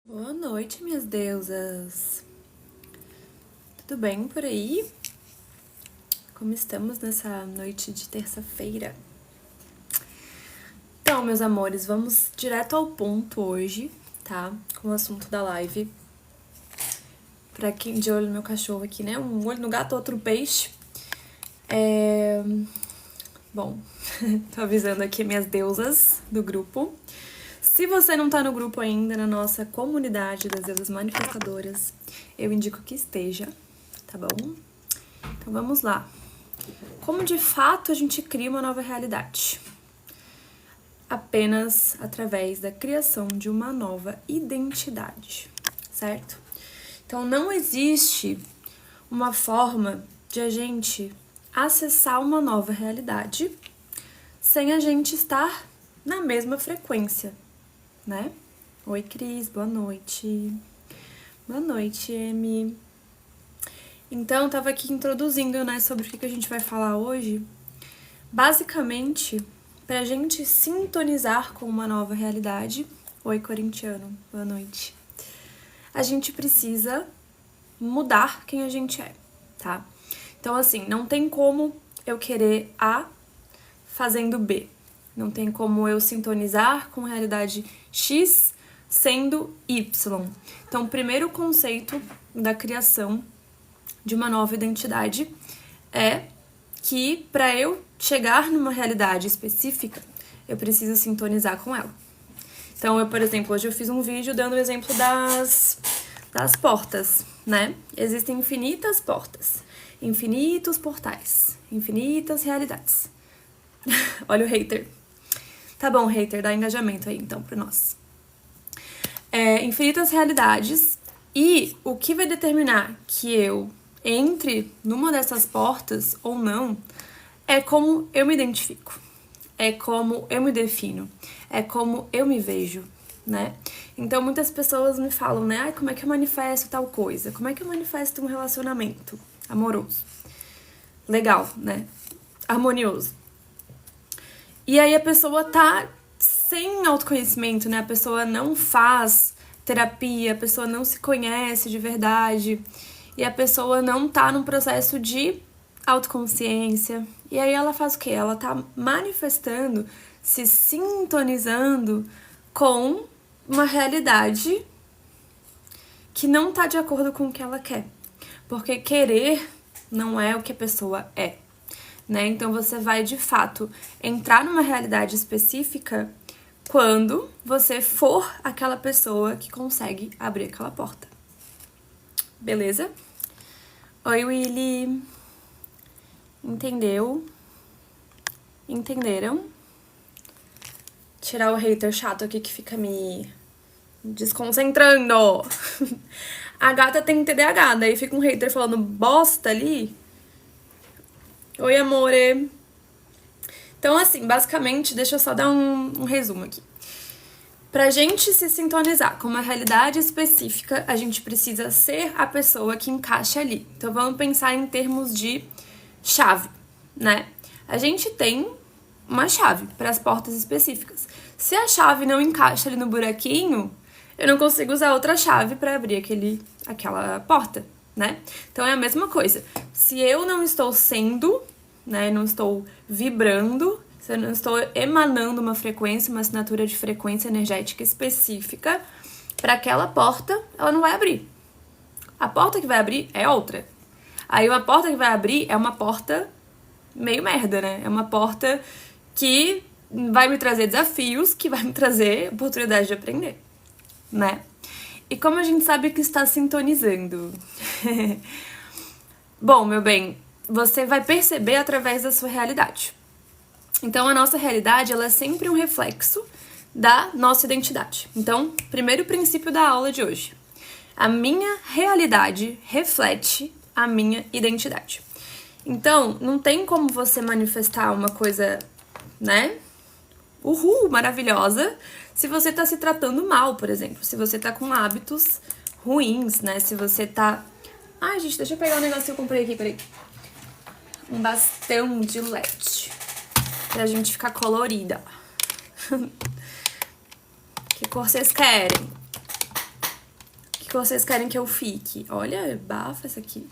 Boa noite, minhas deusas. Tudo bem por aí? Como estamos nessa noite de terça-feira? Então, meus amores, vamos direto ao ponto hoje, tá? Com o assunto da live. Pra quem de olho no meu cachorro aqui, né? Um olho no gato, outro no peixe. Bom, tô avisando aqui minhas deusas do grupo. Se você não tá no grupo ainda, na nossa comunidade das deusas manifestadoras, eu indico que esteja, tá bom? Então vamos lá. Como de fato a gente cria uma nova realidade? Apenas através da criação de uma nova identidade, certo? Então não existe uma forma de a gente acessar uma nova realidade sem a gente estar na mesma frequência, né? Oi, Cris, boa noite. Boa noite, Emi. Então, tava aqui introduzindo, né, sobre o que a gente vai falar hoje. Basicamente, pra gente sintonizar com uma nova realidade. Oi, corintiano, boa noite. A gente precisa mudar quem a gente é, tá? Então, assim, não tem como eu querer A fazendo B. Não tem como eu sintonizar com a realidade X sendo Y. Então, o primeiro conceito da criação de uma nova identidade é que para eu chegar numa realidade específica, eu preciso sintonizar com ela. Então, por exemplo, hoje eu fiz um vídeo dando o exemplo das portas, né? Existem infinitas portas, infinitos portais, infinitas realidades. Olha o hater. Tá bom, hater, dá engajamento aí, então, pra nós. Infinitas realidades, e o que vai determinar que eu entre numa dessas portas ou não é como eu me identifico, é como eu me defino, é como eu me vejo, né? Então, muitas pessoas me falam, né? Ai, como é que eu manifesto tal coisa? Como é que eu manifesto um relacionamento amoroso? Legal, né? Harmonioso. E aí a pessoa tá sem autoconhecimento, né? A pessoa não faz terapia, a pessoa não se conhece de verdade e a pessoa não tá num processo de autoconsciência. E aí ela faz o quê? Ela tá manifestando, se sintonizando com uma realidade que não tá de acordo com o que ela quer. Porque querer não é o que a pessoa é. Né? Então você vai de fato entrar numa realidade específica quando você for aquela pessoa que consegue abrir aquela porta. Beleza? Oi, Willy. Entendeu? Entenderam? Tirar o hater chato aqui que fica me desconcentrando. A gata tem TDAH, daí fica um hater falando bosta ali. Oi, amore. Então, assim, basicamente, deixa eu só dar um resumo aqui. Pra gente se sintonizar com uma realidade específica, a gente precisa ser a pessoa que encaixa ali. Então, vamos pensar em termos de chave, né? A gente tem uma chave para as portas específicas. Se a chave não encaixa ali no buraquinho, eu não consigo usar outra chave para abrir aquela porta, né? Então, é a mesma coisa. Se eu não estou sendo, né, não estou vibrando, se eu não estou emanando uma frequência, uma assinatura de frequência energética específica para aquela porta, ela não vai abrir. A porta que vai abrir é outra. Aí uma porta que vai abrir é uma porta meio merda, né? É uma porta que vai me trazer desafios, que vai me trazer oportunidade de aprender, né? E como a gente sabe que está sintonizando? Bom, meu bem, você vai perceber através da sua realidade. Então, a nossa realidade, ela é sempre um reflexo da nossa identidade. Então, primeiro princípio da aula de hoje. A minha realidade reflete a minha identidade. Então, não tem como você manifestar uma coisa, né? Maravilhosa, se você tá se tratando mal, por exemplo. Se você tá com hábitos ruins, né? Se você tá... Ai, gente, deixa eu pegar um negócio que eu comprei aqui, peraí. Um bastão de LED. Pra gente ficar colorida. Que cor vocês querem? que vocês querem que eu fique? Olha, bafa essa aqui.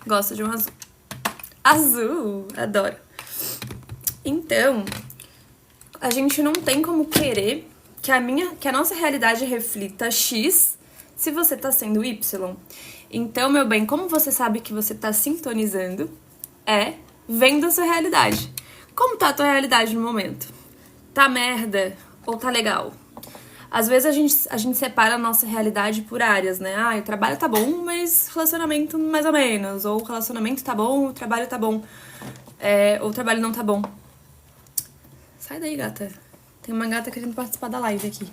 Gosto de um azul. Azul! Adoro. Então, a gente não tem como querer que a nossa realidade reflita X se você tá sendo Y. Então, meu bem, como você sabe que você tá sintonizando? É vendo a sua realidade. Como tá a tua realidade no momento? Tá merda ou tá legal? Às vezes a gente separa a nossa realidade por áreas, né? Ah, o trabalho tá bom, mas relacionamento mais ou menos. Ou o relacionamento tá bom, o trabalho tá bom. Ou o trabalho não tá bom. Sai daí, gata. Tem uma gata querendo participar da live aqui.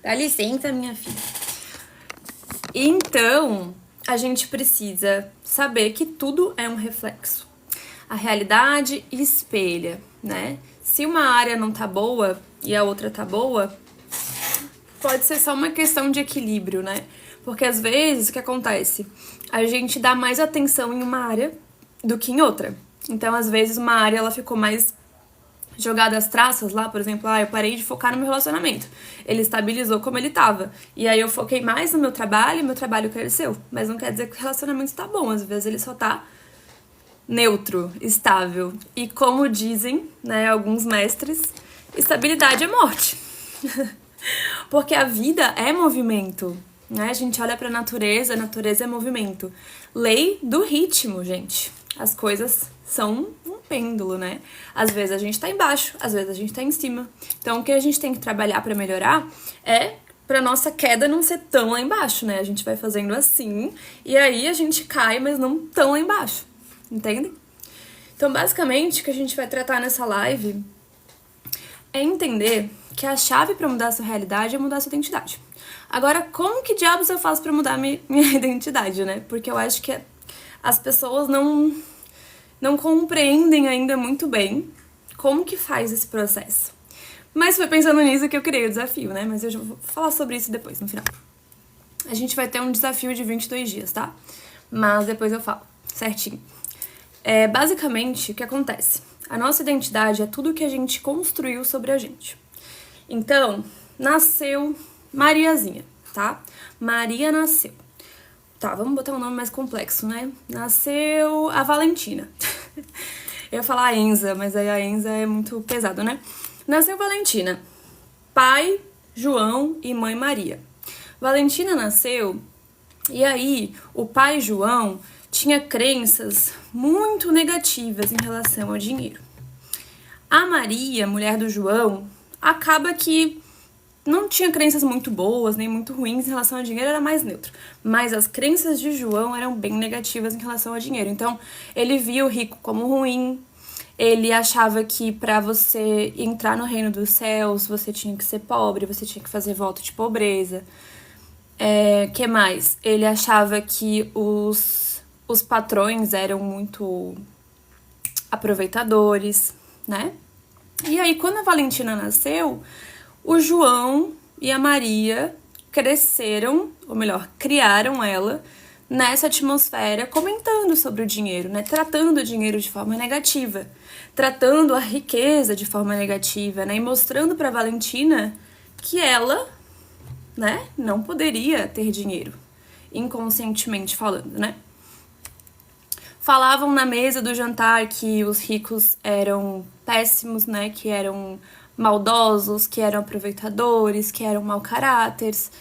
Dá licença, minha filha. Então, a gente precisa saber que tudo é um reflexo. A realidade espelha, né? Se uma área não tá boa e a outra tá boa, pode ser só uma questão de equilíbrio, né? Porque às vezes o que acontece? A gente dá mais atenção em uma área do que em outra. Então, às vezes, uma área ela ficou mais jogada às traças lá, por exemplo, eu parei de focar no meu relacionamento. Ele estabilizou como ele tava. E aí eu foquei mais no meu trabalho e meu trabalho cresceu. Mas não quer dizer que o relacionamento tá bom. Às vezes ele só tá neutro, estável. E como dizem, né, alguns mestres, estabilidade é morte. Porque a vida é movimento, né? A gente olha pra natureza, a natureza é movimento. Lei do ritmo, gente. As coisas são um pêndulo, né? Às vezes a gente tá embaixo, às vezes a gente tá em cima. Então o que a gente tem que trabalhar pra melhorar é pra nossa queda não ser tão lá embaixo, né? A gente vai fazendo assim e aí a gente cai, mas não tão lá embaixo. Entendem? Então, basicamente, o que a gente vai tratar nessa live é entender que a chave pra mudar a sua realidade é mudar a sua identidade. Agora, como que diabos eu faço pra mudar minha identidade, né? Porque eu acho que as pessoas não compreendem ainda muito bem como que faz esse processo. Mas foi pensando nisso que eu criei o desafio, né? Mas eu já vou falar sobre isso depois, no final. A gente vai ter um desafio de 22 dias, tá? Mas depois eu falo, certinho. Basicamente, o que acontece? A nossa identidade é tudo que a gente construiu sobre a gente. Então, nasceu Mariazinha, tá? Maria nasceu. Tá, vamos botar um nome mais complexo, né? Nasceu a Valentina. Eu ia falar a Enza, mas aí a Enza é muito pesado, né? Nasceu Valentina. Pai, João e mãe Maria. Valentina nasceu e aí o pai João tinha crenças muito negativas em relação ao dinheiro. A Maria, mulher do João, acaba que não tinha crenças muito boas, nem muito ruins em relação ao dinheiro, era mais neutro. Mas as crenças de João eram bem negativas em relação ao dinheiro. Então, ele via o rico como ruim, ele achava que para você entrar no reino dos céus, você tinha que ser pobre, você tinha que fazer voto de pobreza. Que mais? Ele achava que os patrões eram muito aproveitadores, né? E aí, quando a Valentina nasceu, o João e a Maria cresceram, ou melhor, criaram ela nessa atmosfera comentando sobre o dinheiro, né? Tratando o dinheiro de forma negativa, tratando a riqueza de forma negativa, né? E mostrando para Valentina que ela, né, não poderia ter dinheiro, inconscientemente falando, né? Falavam na mesa do jantar que os ricos eram péssimos, né? Que eram maldosos, que eram aproveitadores, que eram mau caráteres,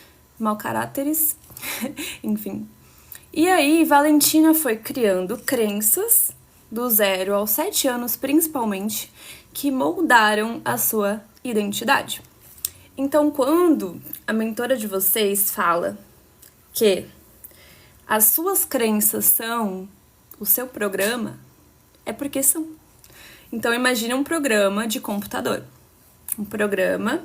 enfim. E aí, Valentina foi criando crenças, do 0 aos 7 anos principalmente, que moldaram a sua identidade. Então, quando a mentora de vocês fala que as suas crenças são o seu programa, é porque são. Então, imagina um programa de computador. Um programa,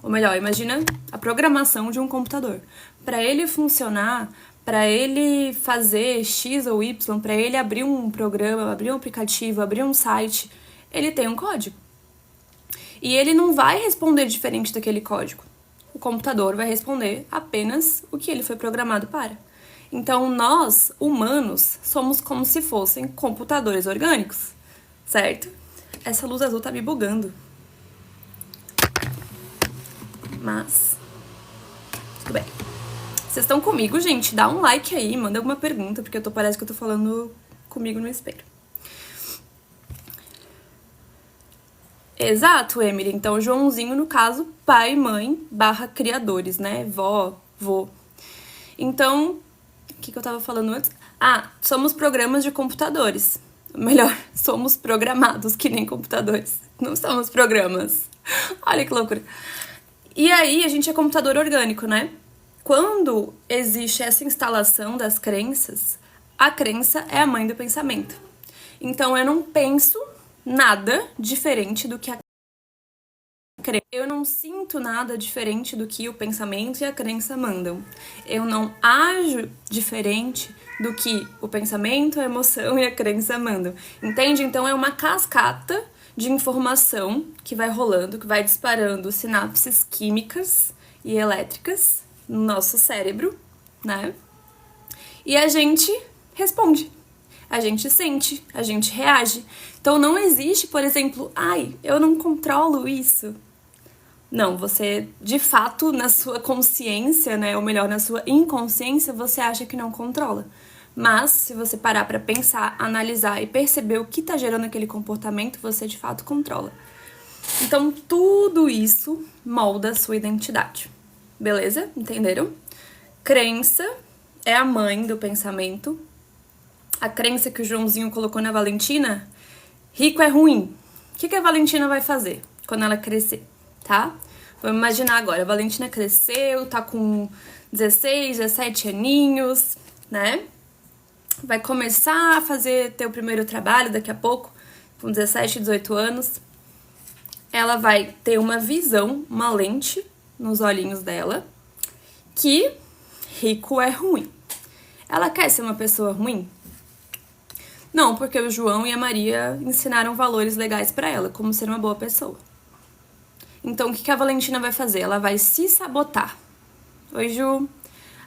ou melhor, imagina a programação de um computador. Para ele funcionar, para ele fazer X ou Y, para ele abrir um programa, abrir um aplicativo, abrir um site, ele tem um código. E ele não vai responder diferente daquele código. O computador vai responder apenas o que ele foi programado para. Então, nós, humanos, somos como se fossem computadores orgânicos, certo? essa luz azul tá me bugando. Mas tudo bem. Vocês estão comigo, gente? Dá um like aí, manda alguma pergunta, porque parece que eu tô falando comigo no espelho. Exato, Emily. Então, Joãozinho, no caso, pai, mãe, / criadores, né? Vó, vô. Então, o que eu tava falando antes? Somos programas de computadores. Melhor, somos programados, que nem computadores. Não somos programas. Olha que loucura. E aí, a gente é computador orgânico, né? Quando existe essa instalação das crenças, a crença é a mãe do pensamento. Então, eu não penso nada diferente do que a crença. Eu não sinto nada diferente do que o pensamento e a crença mandam. Eu não ajo diferente do que o pensamento, a emoção e a crença mandam. Entende? Então, é uma cascata de informação que vai rolando, que vai disparando sinapses químicas e elétricas no nosso cérebro, né? E a gente responde, a gente sente, a gente reage. Então não existe, por exemplo, eu não controlo isso. Não, você, de fato, na sua consciência, né, ou melhor, na sua inconsciência, você acha que não controla. Mas, se você parar pra pensar, analisar e perceber o que tá gerando aquele comportamento, você, de fato, controla. Então, tudo isso molda a sua identidade. Beleza? Entenderam? Crença é a mãe do pensamento. A crença que o Joãozinho colocou na Valentina, rico é ruim. O que a Valentina vai fazer quando ela crescer, tá? Vamos imaginar agora, a Valentina cresceu, tá com 16, 17 aninhos, né? Vai começar a ter o primeiro trabalho daqui a pouco, com 17, 18 anos. Ela vai ter uma visão, uma lente nos olhinhos dela, que rico é ruim. Ela quer ser uma pessoa ruim? Não, porque o João e a Maria ensinaram valores legais pra ela, como ser uma boa pessoa. Então, o que a Valentina vai fazer? Ela vai se sabotar. Oi, Ju.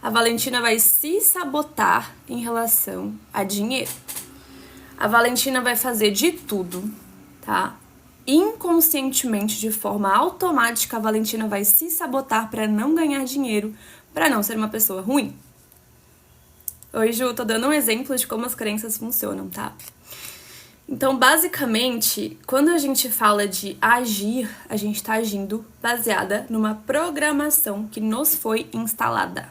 A Valentina vai se sabotar em relação a dinheiro. A Valentina vai fazer de tudo, tá? Inconscientemente, de forma automática, a Valentina vai se sabotar para não ganhar dinheiro, para não ser uma pessoa ruim. Oi, Ju, tô dando um exemplo de como as crenças funcionam, tá? Então, basicamente, quando a gente fala de agir, a gente tá agindo baseada numa programação que nos foi instalada,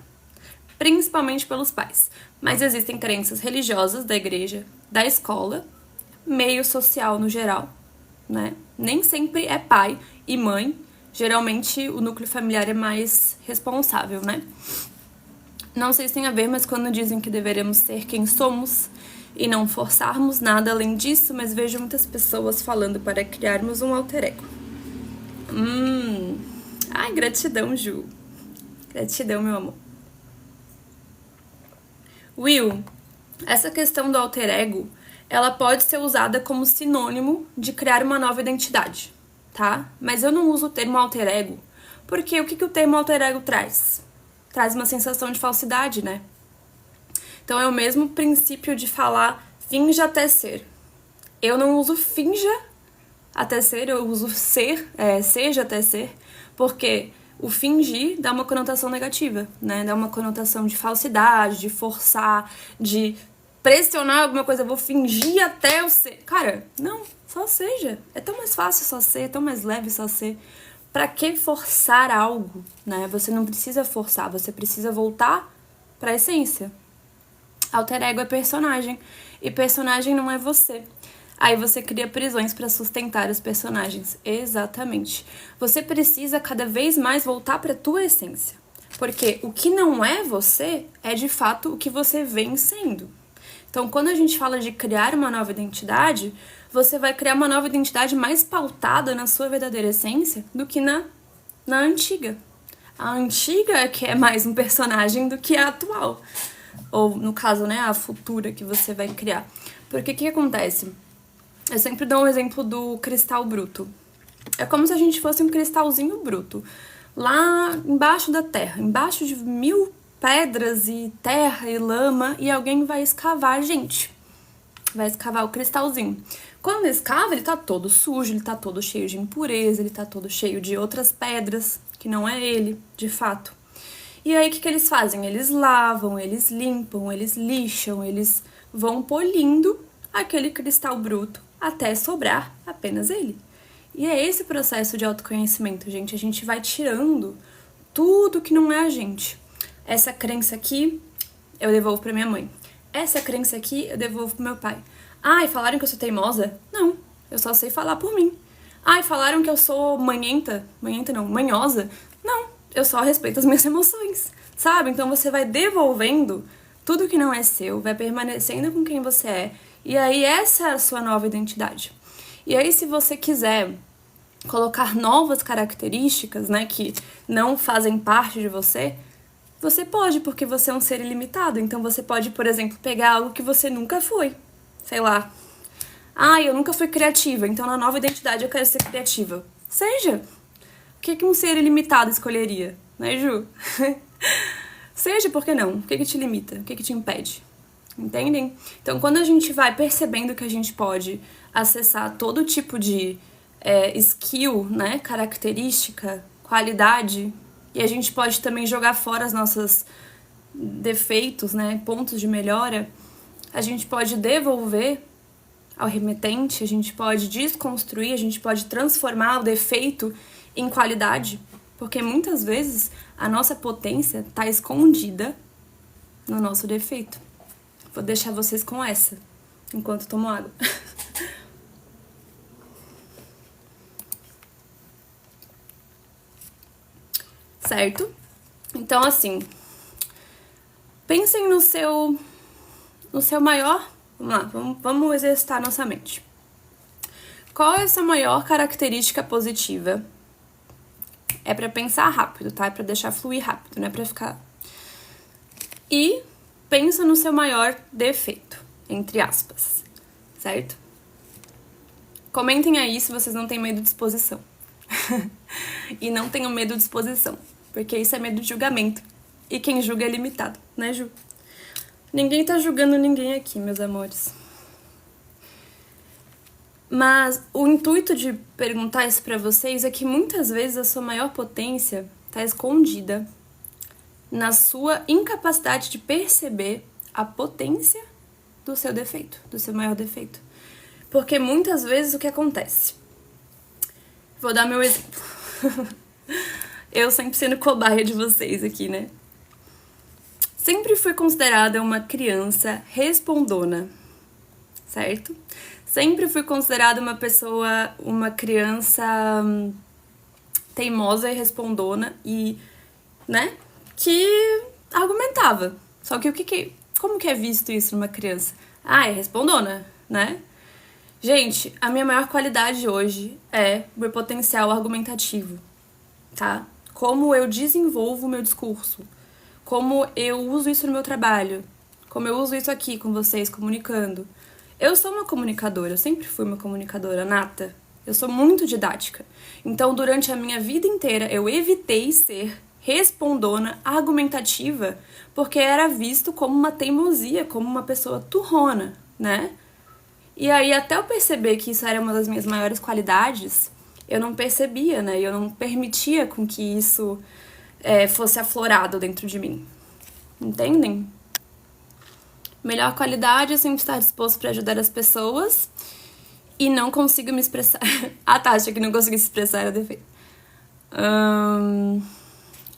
principalmente pelos pais. Mas existem crenças religiosas da igreja, da escola, meio social no geral, né? Nem sempre é pai e mãe, geralmente o núcleo familiar é mais responsável, né? Não sei se tem a ver, mas quando dizem que deveremos ser quem somos e não forçarmos nada além disso, mas vejo muitas pessoas falando para criarmos um alter ego. Ai, gratidão, Ju. Gratidão, meu amor. Will, essa questão do alter ego, ela pode ser usada como sinônimo de criar uma nova identidade, tá? Mas eu não uso o termo alter ego, porque o que o termo alter ego traz? Traz uma sensação de falsidade, né? Então é o mesmo princípio de falar finja até ser. Eu não uso finja até ser, eu uso seja até ser, porque o fingir dá uma conotação negativa, né? Dá uma conotação de falsidade, de forçar, de pressionar alguma coisa. Eu vou fingir até eu ser. Cara, não, só seja. É tão mais fácil só ser, é tão mais leve só ser. Pra que forçar algo, né? Você não precisa forçar, você precisa voltar pra essência. Alter ego é personagem, e personagem não é você. Aí você cria prisões para sustentar os personagens. Exatamente. Você precisa cada vez mais voltar para a tua essência. Porque o que não é você é de fato o que você vem sendo. Então, quando a gente fala de criar uma nova identidade, você vai criar uma nova identidade mais pautada na sua verdadeira essência do que na antiga. A antiga é que é mais um personagem do que a atual. Ou, no caso, né, a futura que você vai criar. Porque o que acontece? Eu sempre dou um exemplo do cristal bruto. É como se a gente fosse um cristalzinho bruto. Lá embaixo da terra, embaixo de 1000 pedras e terra e lama, e alguém vai escavar a gente. vai escavar o cristalzinho. Quando escava, ele tá todo sujo, ele tá todo cheio de impureza, ele tá todo cheio de outras pedras, que não é ele, de fato. E aí, o que eles fazem? Eles lavam, eles limpam, eles lixam, eles vão polindo aquele cristal bruto até sobrar apenas ele. E é esse processo de autoconhecimento, gente. A gente vai tirando tudo que não é a gente. Essa crença aqui, eu devolvo pra minha mãe. Essa crença aqui, eu devolvo pro meu pai. Ai, falaram que eu sou teimosa? Não, eu só sei falar por mim. Ai, falaram que eu sou manhosa? Não, eu só respeito as minhas emoções, sabe? Então você vai devolvendo tudo que não é seu, vai permanecendo com quem você é. E aí essa é a sua nova identidade. E aí se você quiser colocar novas características, né, que não fazem parte de você, você pode, porque você é um ser ilimitado. Então você pode, por exemplo, pegar algo que você nunca foi. Sei lá. Ah, eu nunca fui criativa, então na nova identidade eu quero ser criativa. Seja. O que um ser ilimitado escolheria? Né, Ju? Seja, por que não? O que te limita? O que te impede? Entendem? Então, quando a gente vai percebendo que a gente pode acessar todo tipo de skill, né, característica, qualidade, e a gente pode também jogar fora os nossos defeitos, né, pontos de melhora, a gente pode devolver ao remetente, a gente pode desconstruir, a gente pode transformar o defeito em qualidade, porque muitas vezes a nossa potência está escondida no nosso defeito. Vou deixar vocês com essa, enquanto tomo água. Certo? Então, assim, pensem no seu maior... Vamos lá, vamos exercitar nossa mente. Qual é a sua maior característica positiva? É pra pensar rápido, tá? É pra deixar fluir rápido, não é pra ficar... E pensa no seu maior defeito, entre aspas, certo? Comentem aí se vocês não têm medo de exposição. E não tenham medo de exposição, porque isso é medo de julgamento. E quem julga é limitado, né, Ju? Ninguém tá julgando ninguém aqui, meus amores. Mas o intuito de perguntar isso pra vocês é que muitas vezes a sua maior potência tá escondida na sua incapacidade de perceber a potência do seu defeito, do seu maior defeito. Porque muitas vezes o que acontece? Vou dar meu exemplo. Eu sempre sendo cobaia de vocês aqui, né? Sempre fui considerada uma criança respondona, certo? Sempre fui considerada uma criança teimosa e respondona e, né, que argumentava. Só que como que é visto isso numa criança? Ah, é respondona, né? Gente, a minha maior qualidade hoje é o meu potencial argumentativo, tá? Como eu desenvolvo o meu discurso, como eu uso isso no meu trabalho, como eu uso isso aqui com vocês, comunicando. Eu sou uma comunicadora, eu sempre fui uma comunicadora nata. Eu sou muito didática. Então, durante a minha vida inteira, eu evitei ser respondona, argumentativa, porque era visto como uma teimosia, como uma pessoa turrona, né? E aí, até eu perceber que isso era uma das minhas maiores qualidades, eu não percebia, né? Eu não permitia com que isso fosse aflorado dentro de mim. Entendem? Melhor qualidade é sempre estar disposto para ajudar as pessoas e não consigo me expressar. Ah, tá, achei que não consegui se expressar, era defeito.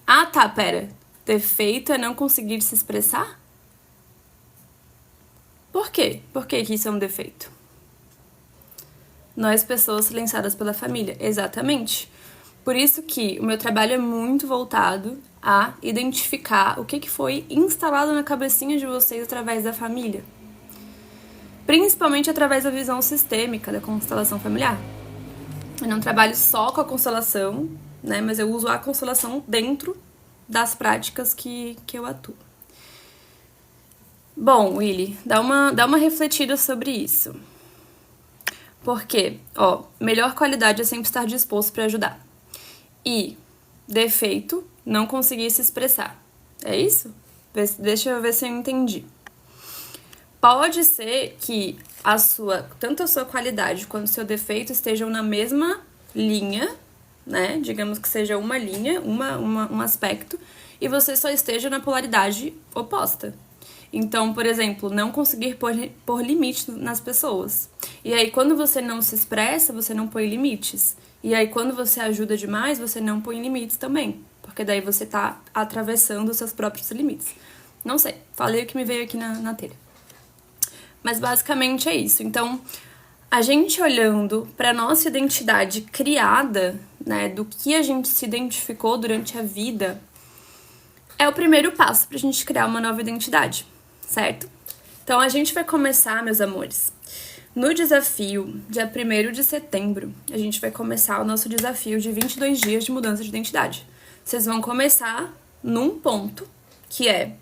Ah, tá, pera. Defeito é não conseguir se expressar? Por quê? Por que isso é um defeito? Nós, pessoas silenciadas pela família. Exatamente. Por isso que o meu trabalho é muito voltado a identificar o que foi instalado na cabecinha de vocês através da família. Principalmente através da visão sistêmica da constelação familiar. Eu não trabalho só com a constelação, né? Mas eu uso a constelação dentro das práticas que eu atuo. Bom, Willy, dá uma refletida sobre isso. Porque, melhor qualidade é sempre estar disposto para ajudar. E defeito, não conseguir se expressar. É isso? Deixa eu ver se eu entendi. Pode ser que tanto a sua qualidade quanto o seu defeito estejam na mesma linha, né? Digamos que seja uma linha, um aspecto, e você só esteja na polaridade oposta. Então, por exemplo, não conseguir pôr limite nas pessoas. E aí, quando você não se expressa, você não põe limites. E aí, quando você ajuda demais, você não põe limites também. Porque daí você tá atravessando os seus próprios limites. Não sei, falei o que me veio aqui na telha. Mas basicamente é isso. Então, a gente olhando para nossa identidade criada, né, do que a gente se identificou durante a vida, é o primeiro passo pra gente criar uma nova identidade, certo? Então, a gente vai começar, meus amores, no desafio, dia 1º de setembro, a gente vai começar o nosso desafio de 22 dias de mudança de identidade. Vocês vão começar num ponto, que é: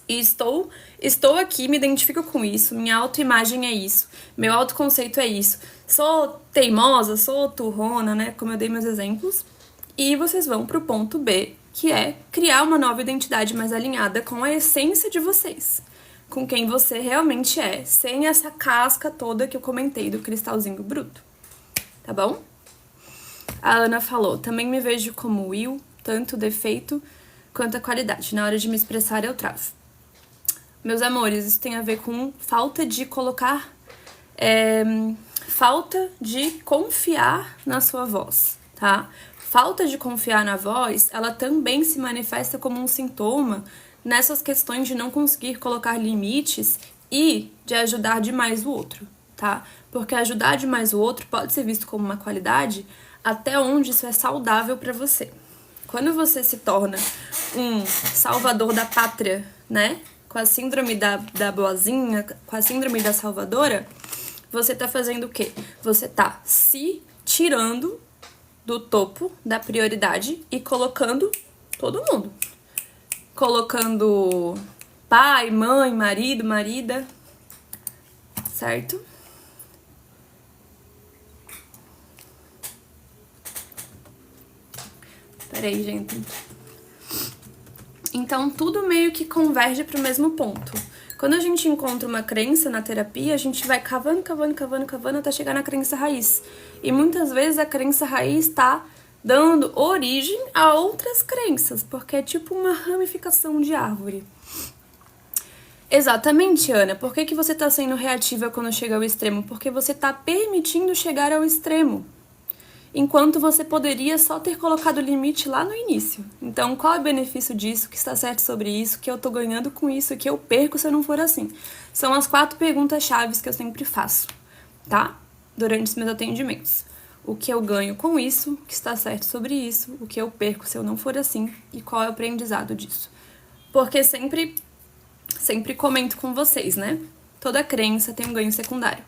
estou aqui, me identifico com isso, minha autoimagem é isso, meu autoconceito é isso, sou teimosa, sou turrona, né, como eu dei meus exemplos, e vocês vão pro ponto B, que é criar uma nova identidade mais alinhada com a essência de vocês, com quem você realmente é, sem essa casca toda que eu comentei do cristalzinho bruto, tá bom? A Ana falou: também me vejo como Will, tanto o defeito quanto a qualidade, na hora de me expressar eu travo. Meus amores, isso tem a ver com falta de falta de confiar na sua voz, tá? Falta de confiar na voz, ela também se manifesta como um sintoma nessas questões de não conseguir colocar limites e de ajudar demais o outro, tá? Porque ajudar demais o outro pode ser visto como uma qualidade até onde isso é saudável para você. Quando você se torna um salvador da pátria, né? Com a síndrome da boazinha, com a síndrome da salvadora, você tá fazendo o quê? Você tá se tirando do topo da prioridade e colocando todo mundo. Colocando pai, mãe, marido, marida, certo? Peraí, gente. Então, tudo meio que converge para o mesmo ponto. Quando a gente encontra uma crença na terapia, a gente vai cavando até chegar na crença raiz. E muitas vezes a crença raiz está dando origem a outras crenças, porque é tipo uma ramificação de árvore. Exatamente, Ana. Por que você está sendo reativa quando chega ao extremo? Porque você está permitindo chegar ao extremo, enquanto você poderia só ter colocado o limite lá no início. Então, qual é o benefício disso? O que está certo sobre isso? O que eu tô ganhando com isso? O que eu perco se eu não for assim? São as 4 perguntas-chave que eu sempre faço, tá? Durante os meus atendimentos. O que eu ganho com isso? O que está certo sobre isso? O que eu perco se eu não for assim? E qual é o aprendizado disso? Porque sempre comento com vocês, né? Toda crença tem um ganho secundário.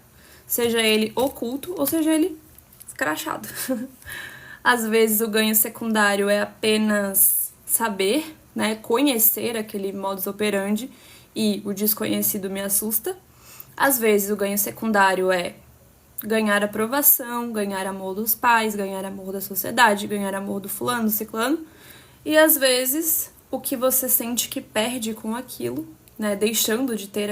Seja ele oculto ou seja ele escrachado. Às vezes o ganho secundário é apenas saber, né, conhecer aquele modus operandi e o desconhecido me assusta. Às vezes o ganho secundário é ganhar aprovação, ganhar amor dos pais, ganhar amor da sociedade, ganhar amor do fulano, do ciclano. E às vezes o que você sente que perde com aquilo, né, deixando de ter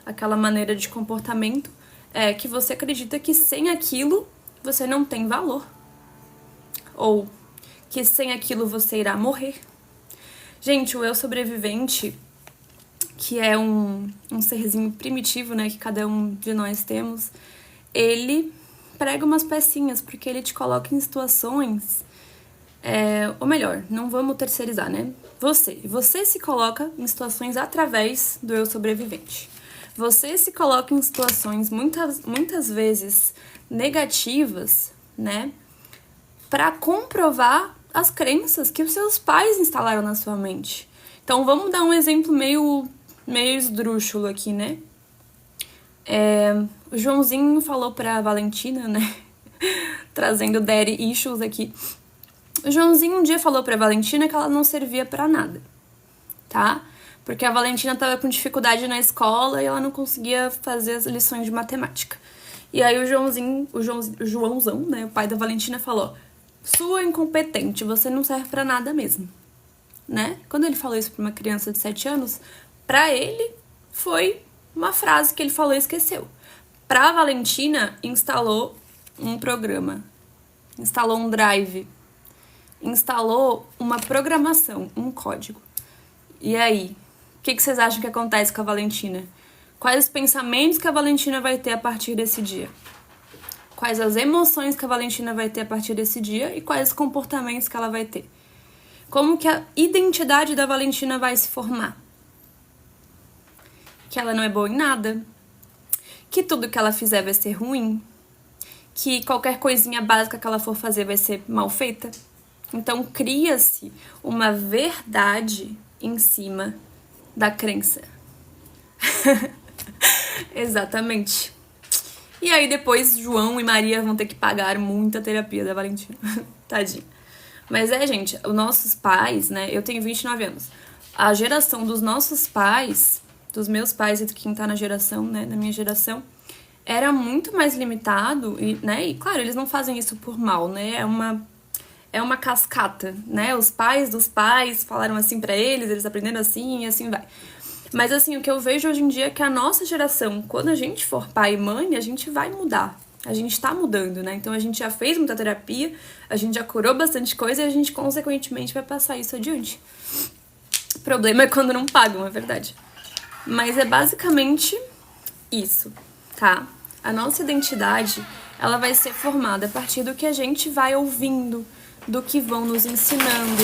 aquela maneira de comportamento, é que você acredita que sem aquilo você não tem valor. Ou que sem aquilo você irá morrer. Gente, o eu sobrevivente, que é um serzinho primitivo, né, que cada um de nós temos, ele prega umas pecinhas, porque ele te coloca em situações... ou melhor, não vamos terceirizar, né? Você se coloca em situações através do eu sobrevivente. Você se coloca em situações muitas vezes negativas, né, para comprovar as crenças que os seus pais instalaram na sua mente. Então, vamos dar um exemplo meio esdrúxulo aqui, né? O Joãozinho falou pra Valentina, né, trazendo daddy issues aqui. O Joãozinho um dia falou pra Valentina que ela não servia pra nada, tá? Porque a Valentina tava com dificuldade na escola e ela não conseguia fazer as lições de matemática. E aí o Joãozão, né, o pai da Valentina, falou: sua incompetente, você não serve pra nada mesmo, né? Quando ele falou isso pra uma criança de 7 anos, pra ele foi uma frase que ele falou e esqueceu. Pra Valentina, instalou um programa, instalou um drive, instalou uma programação, um código. E aí, o que vocês acham que acontece com a Valentina? Quais os pensamentos que a Valentina vai ter a partir desse dia? Quais as emoções que a Valentina vai ter a partir desse dia e quais os comportamentos que ela vai ter? Como que a identidade da Valentina vai se formar? Que ela não é boa em nada, que tudo que ela fizer vai ser ruim, que qualquer coisinha básica que ela for fazer vai ser mal feita. Então cria-se uma verdade em cima da crença. Exatamente. E aí depois João e Maria vão ter que pagar muita terapia da Valentina. Tadinha. Mas gente, os nossos pais, né? Eu tenho 29 anos. A geração dos nossos pais, dos meus pais e de quem tá na geração, né? Na minha geração, era muito mais limitado, né? E claro, eles não fazem isso por mal, né? É uma cascata, né? Os pais dos pais falaram assim pra eles aprenderam assim e assim vai. Mas assim, o que eu vejo hoje em dia é que a nossa geração, quando a gente for pai e mãe, a gente vai mudar. A gente tá mudando, né? Então a gente já fez muita terapia, a gente já curou bastante coisa e a gente, consequentemente, vai passar isso adiante. O problema é quando não pagam, é verdade. Mas é basicamente isso, tá? A nossa identidade, ela vai ser formada a partir do que a gente vai ouvindo, do que vão nos ensinando.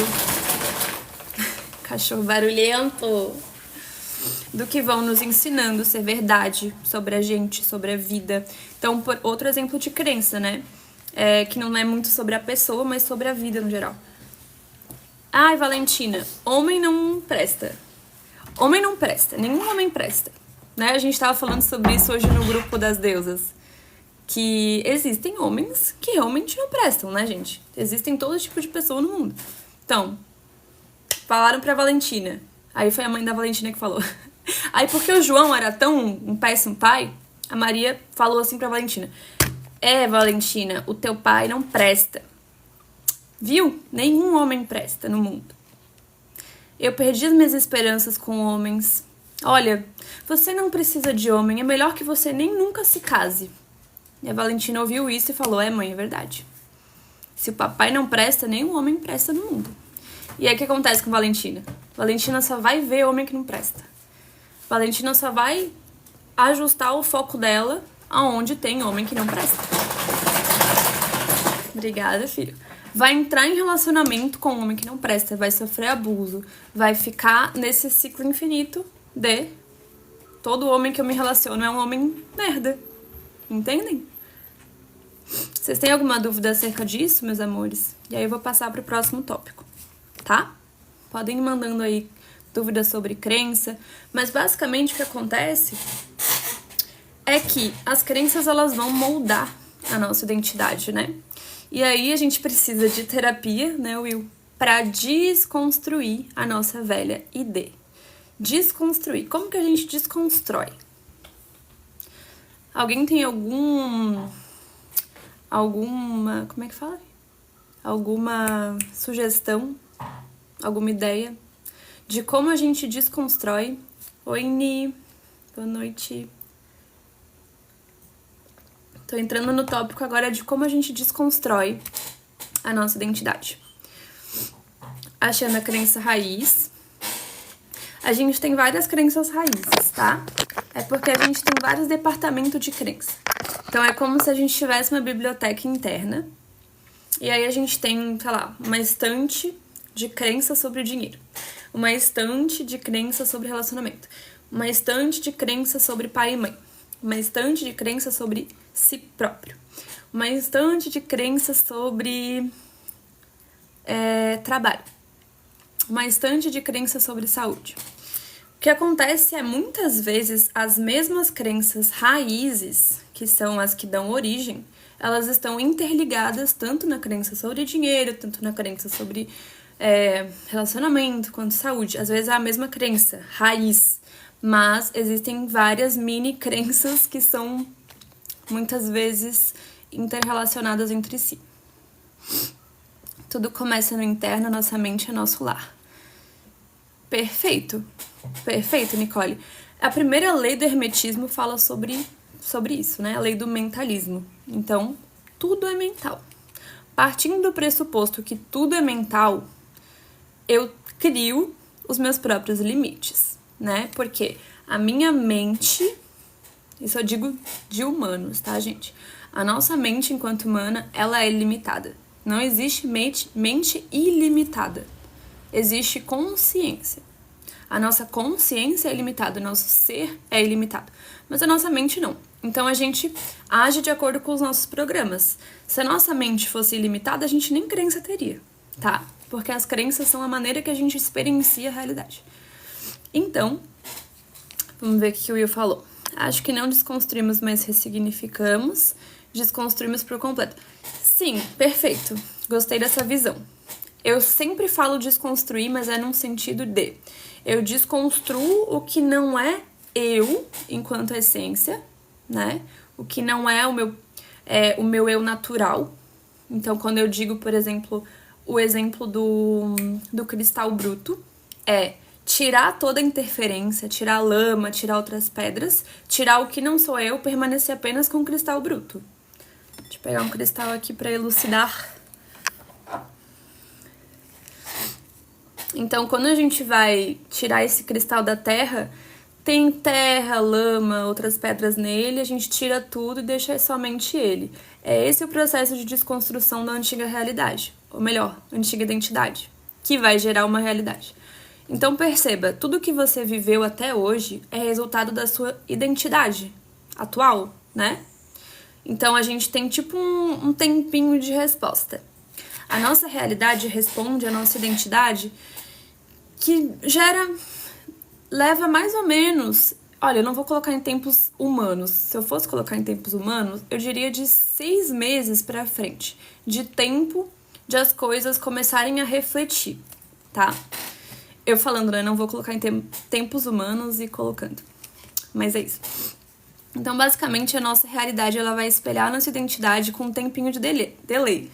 Cachorro barulhento! Do que vão nos ensinando ser verdade sobre a gente, sobre a vida. Então, outro exemplo de crença, né? Que não é muito sobre a pessoa, mas sobre a vida no geral. Ai, Valentina, homem não presta. Homem não presta, nenhum homem presta. Né? A gente tava falando sobre isso hoje no grupo das deusas. Que existem homens que realmente não prestam, né, gente? Existem todo tipo de pessoa no mundo. Então, falaram pra Valentina. Aí foi a mãe da Valentina que falou. Aí porque o João era tão um péssimo pai, a Maria falou assim pra Valentina. Valentina, o teu pai não presta. Viu? Nenhum homem presta no mundo. Eu perdi as minhas esperanças com homens. Olha, você não precisa de homem, é melhor que você nem nunca se case. E a Valentina ouviu isso e falou, mãe, é verdade. Se o papai não presta, nenhum homem presta no mundo. E aí o que acontece com Valentina? Valentina só vai ver homem que não presta. Valentina só vai ajustar o foco dela aonde tem homem que não presta. Obrigada, filho. Vai entrar em relacionamento com homem que não presta, vai sofrer abuso, vai ficar nesse ciclo infinito de todo homem que eu me relaciono é um homem merda. Entendem? Vocês têm alguma dúvida acerca disso, meus amores? E aí eu vou passar pro próximo tópico, tá? Podem ir mandando aí dúvidas sobre crença, mas basicamente o que acontece é que as crenças elas vão moldar a nossa identidade, né? E aí a gente precisa de terapia, né, Will? Pra desconstruir a nossa velha ID. Desconstruir. Como que a gente desconstrói? Alguém tem alguma, como é que fala? Alguma sugestão, alguma ideia de como a gente desconstrói? Oi, Ni, boa noite. Tô entrando no tópico agora de como a gente desconstrói a nossa identidade. Achando a crença raiz. A gente tem várias crenças raízes, tá? É porque a gente tem vários departamentos de crença. Então é como se a gente tivesse uma biblioteca interna. E aí a gente tem, sei lá, uma estante de crença sobre o dinheiro. Uma estante de crença sobre relacionamento. Uma estante de crença sobre pai e mãe. Uma estante de crença sobre si próprio. Uma estante de crença sobre trabalho. Uma estante de crença sobre saúde. O que acontece é, muitas vezes, as mesmas crenças raízes, que são as que dão origem, elas estão interligadas tanto na crença sobre dinheiro, tanto na crença sobre relacionamento, quanto saúde. Às vezes é a mesma crença, raiz, mas existem várias mini crenças que são, muitas vezes, interrelacionadas entre si. Tudo começa no interno, nossa mente é nosso lar. Perfeito. Perfeito, Nicole. A primeira lei do hermetismo fala sobre isso, né? A lei do mentalismo. Então, tudo é mental. Partindo do pressuposto que tudo é mental, eu crio os meus próprios limites, né? Porque a minha mente, isso eu digo de humanos, tá, gente? A nossa mente, enquanto humana, ela é limitada. Não existe mente ilimitada. Existe consciência. A nossa consciência é ilimitada, o nosso ser é ilimitado. Mas a nossa mente não. Então a gente age de acordo com os nossos programas. Se a nossa mente fosse ilimitada, a gente nem crença teria, tá? Porque as crenças são a maneira que a gente experiencia a realidade. Então, vamos ver o que o Will falou. Acho que não desconstruímos, mas ressignificamos. Desconstruímos por completo. Sim, perfeito. Gostei dessa visão. Eu sempre falo desconstruir, mas é num sentido de... eu desconstruo o que não é eu, enquanto essência, né? O que não é o meu eu natural. Então, quando eu digo, por exemplo, o exemplo do cristal bruto, é tirar toda a interferência, tirar a lama, tirar outras pedras, tirar o que não sou eu, permanecer apenas com o cristal bruto. Deixa eu pegar um cristal aqui para elucidar. Então, quando a gente vai tirar esse cristal da terra, tem terra, lama, outras pedras nele, a gente tira tudo e deixa somente ele. É esse o processo de desconstrução da antiga realidade, ou melhor, antiga identidade, que vai gerar uma realidade. Então perceba, tudo que você viveu até hoje é resultado da sua identidade atual, né? Então a gente tem tipo um tempinho de resposta. A nossa realidade responde à nossa identidade, que leva mais ou menos... Olha, eu não vou colocar em tempos humanos. Se eu fosse colocar em tempos humanos, eu diria de 6 meses pra frente. De tempo de as coisas começarem a refletir, tá? Eu falando, né? Não vou colocar em tempos humanos e colocando. Mas é isso. Então, basicamente, a nossa realidade ela vai espelhar a nossa identidade com um tempinho de delay.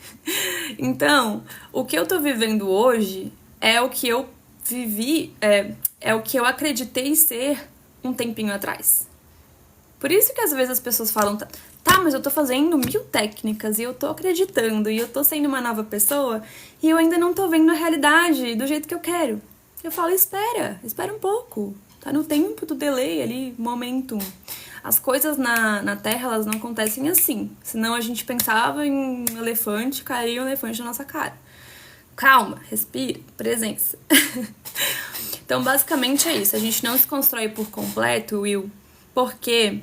Então, o que eu tô vivendo hoje é o que eu vivi, é o que eu acreditei ser um tempinho atrás. Por isso que às vezes as pessoas falam, tá, mas eu tô fazendo 1000 técnicas e eu tô acreditando e eu tô sendo uma nova pessoa e eu ainda não tô vendo a realidade do jeito que eu quero. Eu falo, espera um pouco. Tá no tempo do delay ali, momentum. As coisas na Terra, elas não acontecem assim. Senão a gente pensava em um elefante, cairia um elefante na nossa cara. Calma, respira, presença. Então, basicamente é isso. A gente não se constrói por completo, Will, porque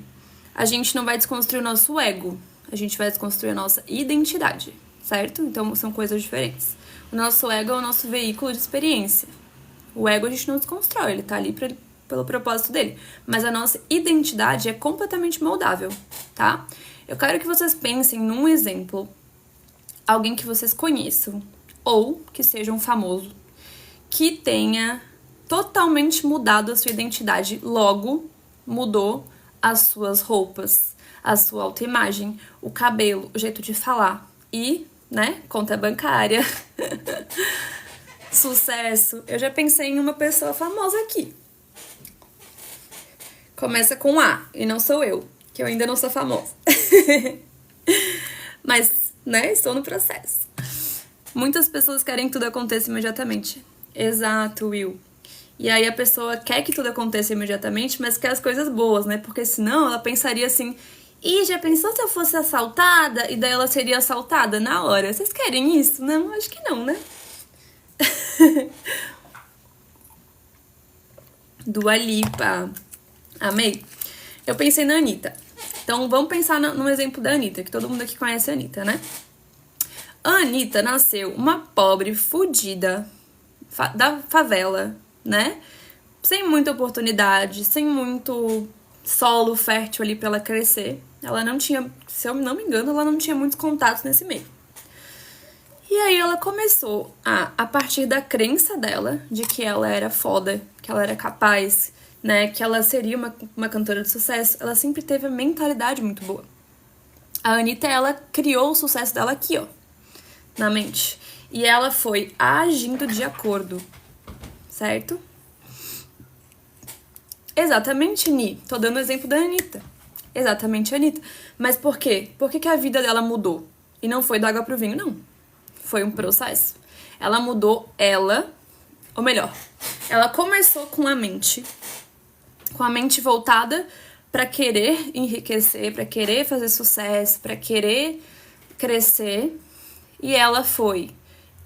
a gente não vai desconstruir o nosso ego. A gente vai desconstruir a nossa identidade, certo? Então, são coisas diferentes. O nosso ego é o nosso veículo de experiência. O ego a gente não desconstrói, ele tá ali pelo propósito dele. Mas a nossa identidade é completamente moldável, tá? Eu quero que vocês pensem num exemplo. Alguém que vocês conheçam, ou que seja um famoso, que tenha totalmente mudado a sua identidade, logo mudou as suas roupas, a sua autoimagem, o cabelo, o jeito de falar e, né, conta bancária, sucesso. Eu já pensei em uma pessoa famosa aqui. Começa com A, e não sou eu, que eu ainda não sou famosa. Mas, né, estou no processo. Muitas pessoas querem que tudo aconteça imediatamente. Exato, Will. E aí a pessoa quer que tudo aconteça imediatamente, mas quer as coisas boas, né? Porque senão ela pensaria assim, já pensou se eu fosse assaltada? E daí ela seria assaltada na hora. Vocês querem isso? Não, acho que não, né? Dua Lipa. Amei. Eu pensei na Anitta. Então vamos pensar no exemplo da Anitta, que todo mundo aqui conhece a Anitta, né? A Anitta nasceu uma pobre, fudida, da favela, né? Sem muita oportunidade, sem muito solo fértil ali pra ela crescer. Ela não tinha, se eu não me engano, ela não tinha muitos contatos nesse meio. E aí ela começou a partir da crença dela, de que ela era foda, que ela era capaz, né? Que ela seria uma cantora de sucesso. Ela sempre teve a mentalidade muito boa. A Anitta, ela criou o sucesso dela aqui, ó, na mente. E ela foi agindo de acordo, certo? Exatamente, Ni. Tô dando o exemplo da Anitta. Exatamente, a Anitta. Mas por quê? Por que a vida dela mudou? E não foi da água pro vinho, não. Foi um processo. Ela mudou ou melhor, ela começou com a mente voltada para querer enriquecer, para querer fazer sucesso, para querer crescer, e ela foi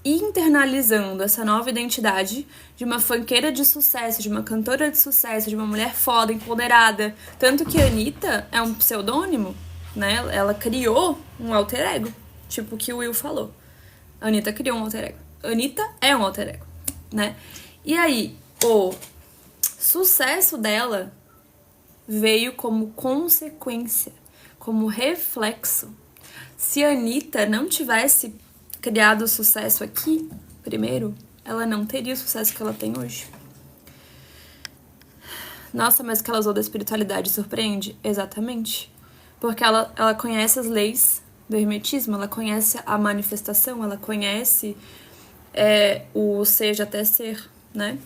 internalizando essa nova identidade de uma funkeira de sucesso, de uma cantora de sucesso, de uma mulher foda, empoderada. Tanto que a Anitta é um pseudônimo, né? Ela criou um alter ego, tipo o que o Will falou. A Anitta criou um alter ego. A Anitta é um alter ego, né? E aí, o sucesso dela veio como consequência, como reflexo. Se a Anitta não tivesse criado o sucesso aqui, primeiro, ela não teria o sucesso que ela tem hoje. Nossa, mas que ela usou da espiritualidade surpreende? Exatamente. Porque ela conhece as leis do hermetismo, ela conhece a manifestação, ela conhece o seja até ser, né?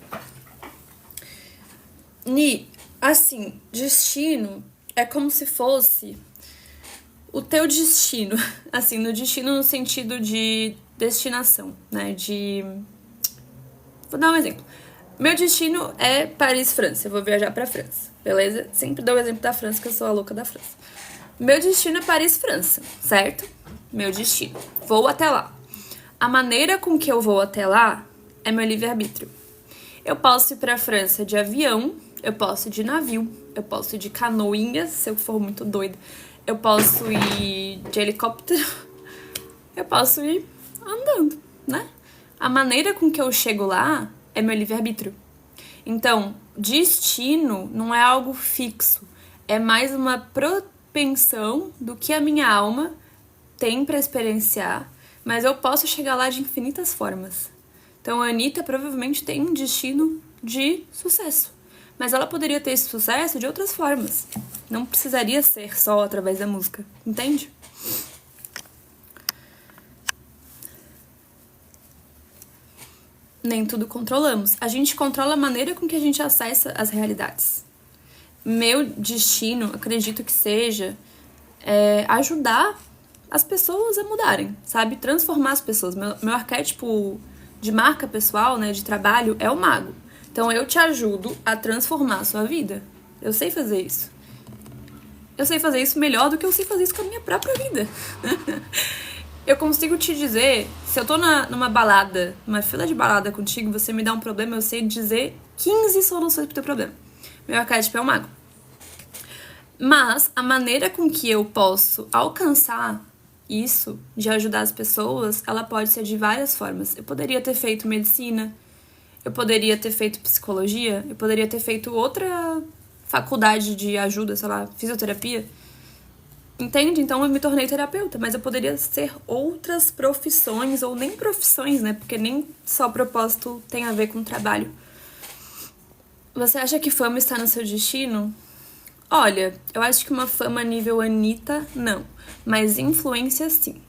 Ni, assim, destino é como se fosse o teu destino, assim, no destino no sentido de destinação, né, Vou dar um exemplo. Meu destino é Paris, França, eu vou viajar pra França, beleza? Sempre dou o exemplo da França, que eu sou a louca da França. Meu destino é Paris, França, certo? Meu destino. Vou até lá. A maneira com que eu vou até lá é meu livre-arbítrio. Eu posso ir pra França de avião, eu posso ir de navio, eu posso ir de canoinha, se eu for muito doida. Eu posso ir de helicóptero, eu posso ir andando, né? A maneira com que eu chego lá é meu livre-arbítrio. Então, destino não é algo fixo, é mais uma propensão do que a minha alma tem para experienciar, mas eu posso chegar lá de infinitas formas. Então, a Anitta provavelmente tem um destino de sucesso, mas ela poderia ter esse sucesso de outras formas. Não precisaria ser só através da música, entende? Nem tudo controlamos. A gente controla a maneira com que a gente acessa as realidades. Meu destino, acredito que seja ajudar as pessoas a mudarem, sabe? Transformar as pessoas. Meu arquétipo de marca pessoal, né, de trabalho, é o mago. Então, eu te ajudo a transformar a sua vida. Eu sei fazer isso. Eu sei fazer isso melhor do que eu sei fazer isso com a minha própria vida. Eu consigo te dizer, se eu tô numa balada, numa fila de balada contigo, você me dá um problema, eu sei dizer 15 soluções pro teu problema. Meu arquétipo é o mago. Mas a maneira com que eu posso alcançar isso, de ajudar as pessoas, ela pode ser de várias formas. Eu poderia ter feito medicina, eu poderia ter feito psicologia, eu poderia ter feito outra faculdade de ajuda, sei lá, fisioterapia. Entende? Então eu me tornei terapeuta, mas eu poderia ser outras profissões, ou nem profissões, né? Porque nem só propósito tem a ver com trabalho. Você acha que fama está no seu destino? Olha, eu acho que uma fama nível Anitta, não. Mas influência, sim.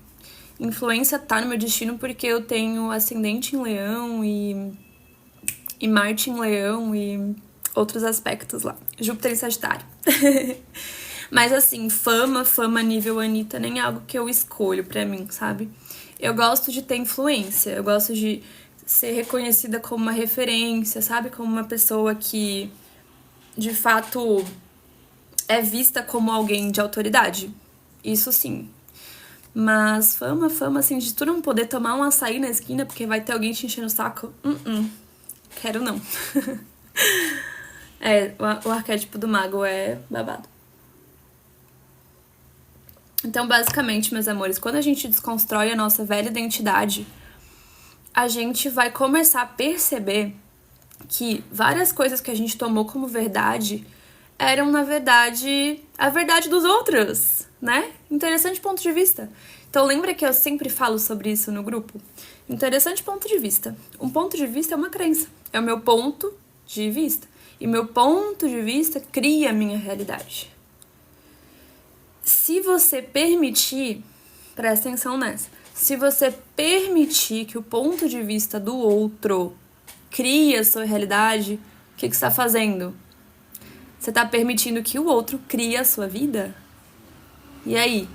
Influência tá no meu destino porque eu tenho ascendente em Leão e Marte em Leão e outros aspectos lá. Júpiter em Sagitário. Mas assim, fama nível Anitta nem é algo que eu escolho pra mim, sabe? Eu gosto de ter influência, eu gosto de ser reconhecida como uma referência, sabe? Como uma pessoa que, de fato, é vista como alguém de autoridade. Isso sim. Mas fama, assim, de tu não poder tomar um açaí na esquina porque vai ter alguém te enchendo o saco. Quero não. O arquétipo do mago é babado. Então, basicamente, meus amores, quando a gente desconstrói a nossa velha identidade, a gente vai começar a perceber que várias coisas que a gente tomou como verdade eram, na verdade, a verdade dos outros, né? Interessante ponto de vista. Então, lembra que eu sempre falo sobre isso no grupo? Interessante ponto de vista. Um ponto de vista é uma crença. É o meu ponto de vista. E meu ponto de vista cria a minha realidade. Se você permitir, presta atenção nessa, se você permitir que o ponto de vista do outro crie a sua realidade, o que você está fazendo? Você tá permitindo que o outro crie a sua vida? E aí?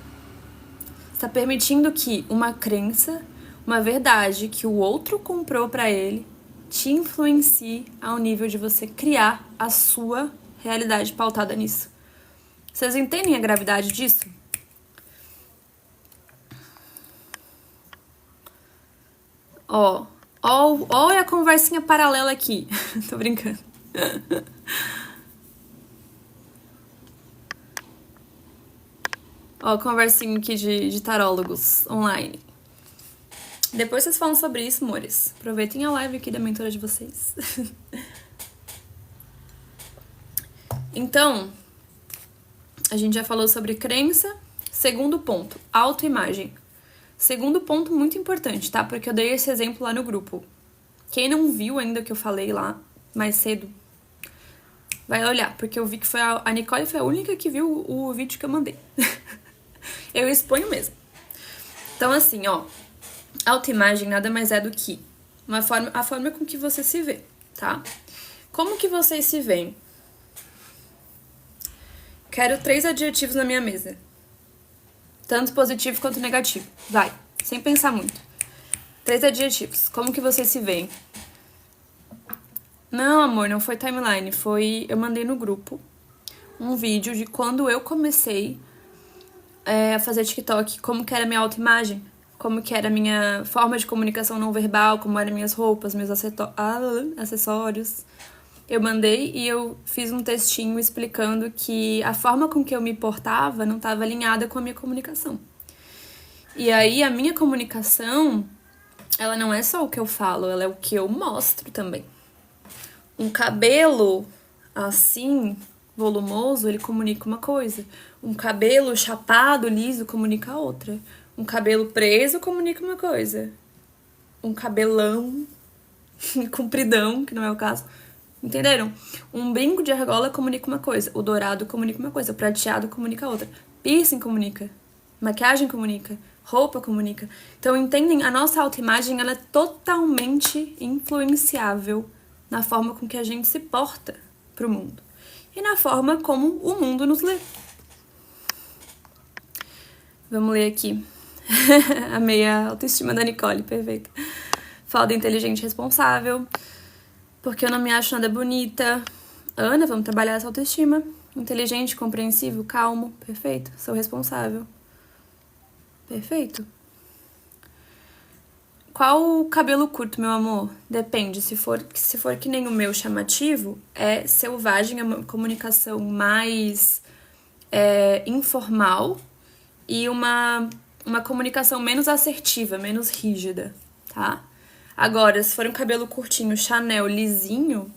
Você tá permitindo que uma crença, uma verdade que o outro comprou pra ele, te influencie ao nível de você criar a sua realidade pautada nisso? Vocês entendem a gravidade disso? Olha a conversinha paralela aqui. Tô brincando. Ó, conversinha aqui de tarólogos online. Depois vocês falam sobre isso, amores. Aproveitem a live aqui da mentora de vocês. Então, a gente já falou sobre crença. Segundo ponto, autoimagem. Segundo ponto muito importante, tá? Porque eu dei esse exemplo lá no grupo. Quem não viu ainda o que eu falei lá mais cedo, vai olhar, porque eu vi que foi a Nicole foi a única que viu o vídeo que eu mandei. Eu exponho mesmo. Então, assim, ó, autoimagem nada mais é do que a forma com que você se vê, tá? Como que vocês se veem? Quero 3 adjetivos na minha mesa. Tanto positivo quanto negativo. Vai, sem pensar muito. 3 adjetivos. Como que vocês se veem? Não, amor, não foi timeline. Eu mandei no grupo um vídeo de quando eu comecei a fazer TikTok, como que era a minha autoimagem, como que era a minha forma de comunicação não verbal, como eram minhas roupas, meus acessórios. Eu mandei e eu fiz um textinho explicando que a forma com que eu me portava não estava alinhada com a minha comunicação. E aí a minha comunicação, ela não é só o que eu falo, ela é o que eu mostro também. Um cabelo assim, volumoso, ele comunica uma coisa. Um cabelo chapado, liso, comunica outra. Um cabelo preso comunica uma coisa. Um cabelão compridão, que não é o caso. Entenderam? Um brinco de argola comunica uma coisa. O dourado comunica uma coisa. O prateado comunica outra. Piercing comunica. Maquiagem comunica. Roupa comunica. Então, entendem? A nossa autoimagem, ela é totalmente influenciável na forma com que a gente se porta pro mundo. E na forma como o mundo nos lê. Vamos ler aqui. Amei a autoestima da Nicole, perfeito. Falda inteligente e responsável. Porque eu não me acho nada bonita. Ana, vamos trabalhar essa autoestima. Inteligente, compreensivo, calmo. Perfeito. Sou responsável. Perfeito. Qual o cabelo curto, meu amor? Depende. Se for que nem o meu chamativo, é selvagem, é uma comunicação mais informal e uma comunicação menos assertiva, menos rígida, tá? Agora, se for um cabelo curtinho, Chanel, lisinho,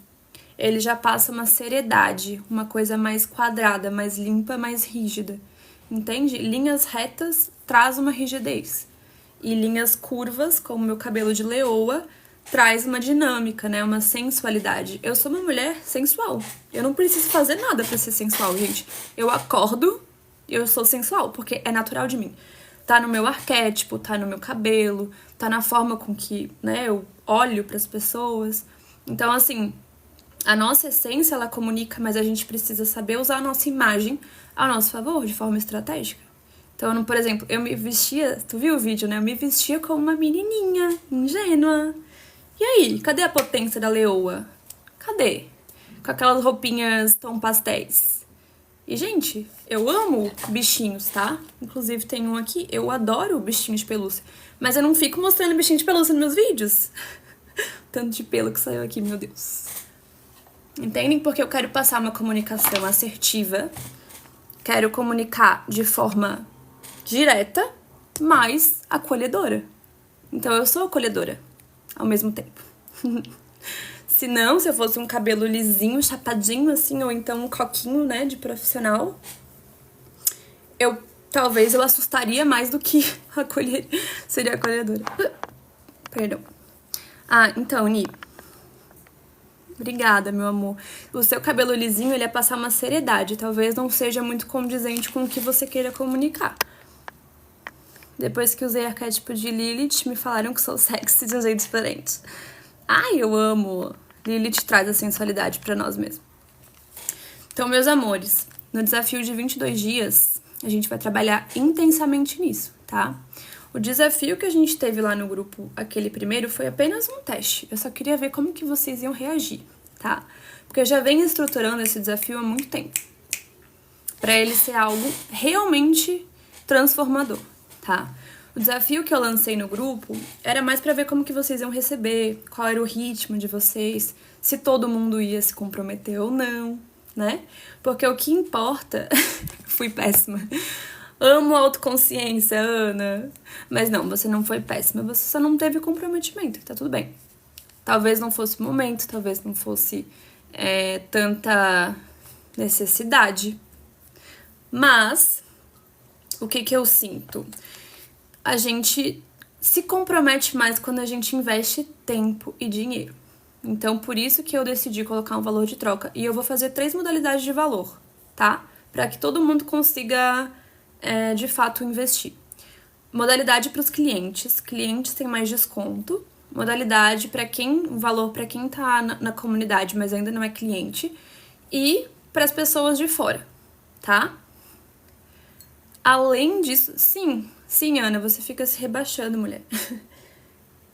ele já passa uma seriedade, uma coisa mais quadrada, mais limpa, mais rígida. Entende? Linhas retas traz uma rigidez. E linhas curvas, como meu cabelo de leoa, traz uma dinâmica, né? Uma sensualidade. Eu sou uma mulher sensual. Eu não preciso fazer nada pra ser sensual, gente. Eu acordo e eu sou sensual, porque é natural de mim. Tá no meu arquétipo, tá no meu cabelo, tá na forma com que, né, eu olho pras pessoas. Então, assim, a nossa essência, ela comunica, mas a gente precisa saber usar a nossa imagem a nosso favor, de forma estratégica. Então, por exemplo, eu me vestia, tu viu o vídeo, né? Eu me vestia como uma menininha, ingênua. E aí, cadê a potência da leoa? Cadê? Com aquelas roupinhas tom pastéis. E, gente, eu amo bichinhos, tá? Inclusive, tem um aqui, eu adoro bichinho de pelúcia. Mas eu não fico mostrando bichinho de pelúcia nos meus vídeos. Tanto de pelo que saiu aqui, meu Deus. Entendem? Porque eu quero passar uma comunicação assertiva. Quero comunicar de forma direta, mas acolhedora. Então, eu sou acolhedora ao mesmo tempo. Se não, se eu fosse um cabelo lisinho, chapadinho, assim, ou então um coquinho, né, de profissional, talvez eu assustaria mais do que seria acolhedora. Perdão. Então, Ni. Obrigada, meu amor. O seu cabelo lisinho, ele ia passar uma seriedade. Talvez não seja muito condizente com o que você queira comunicar. Depois que usei arquétipo de Lilith, me falaram que sou sexy de um jeito diferente. Ai, eu amo. Lilith traz a sensualidade pra nós mesmos. Então, meus amores, no desafio de 22 dias, a gente vai trabalhar intensamente nisso, tá? O desafio que a gente teve lá no grupo, aquele primeiro, foi apenas um teste. Eu só queria ver como que vocês iam reagir, tá? Porque eu já venho estruturando esse desafio há muito tempo. Pra ele ser algo realmente transformador, tá? O desafio que eu lancei no grupo era mais pra ver como que vocês iam receber, qual era o ritmo de vocês, se todo mundo ia se comprometer ou não, né? Porque o que importa... Fui péssima. Amo autoconsciência, Ana. Mas não, você não foi péssima, você só não teve comprometimento, tá tudo bem. Talvez não fosse o momento, talvez não fosse tanta necessidade. Mas, o que eu sinto? A gente se compromete mais quando a gente investe tempo e dinheiro. Então, por isso que eu decidi colocar um valor de troca. E eu vou fazer 3 modalidades de valor, tá? Para que todo mundo consiga, de fato, investir. Modalidade para os clientes. Clientes têm mais desconto. Modalidade para valor para quem tá na comunidade, mas ainda não é cliente. E para as pessoas de fora, tá? Além disso, sim, Ana, você fica se rebaixando, mulher.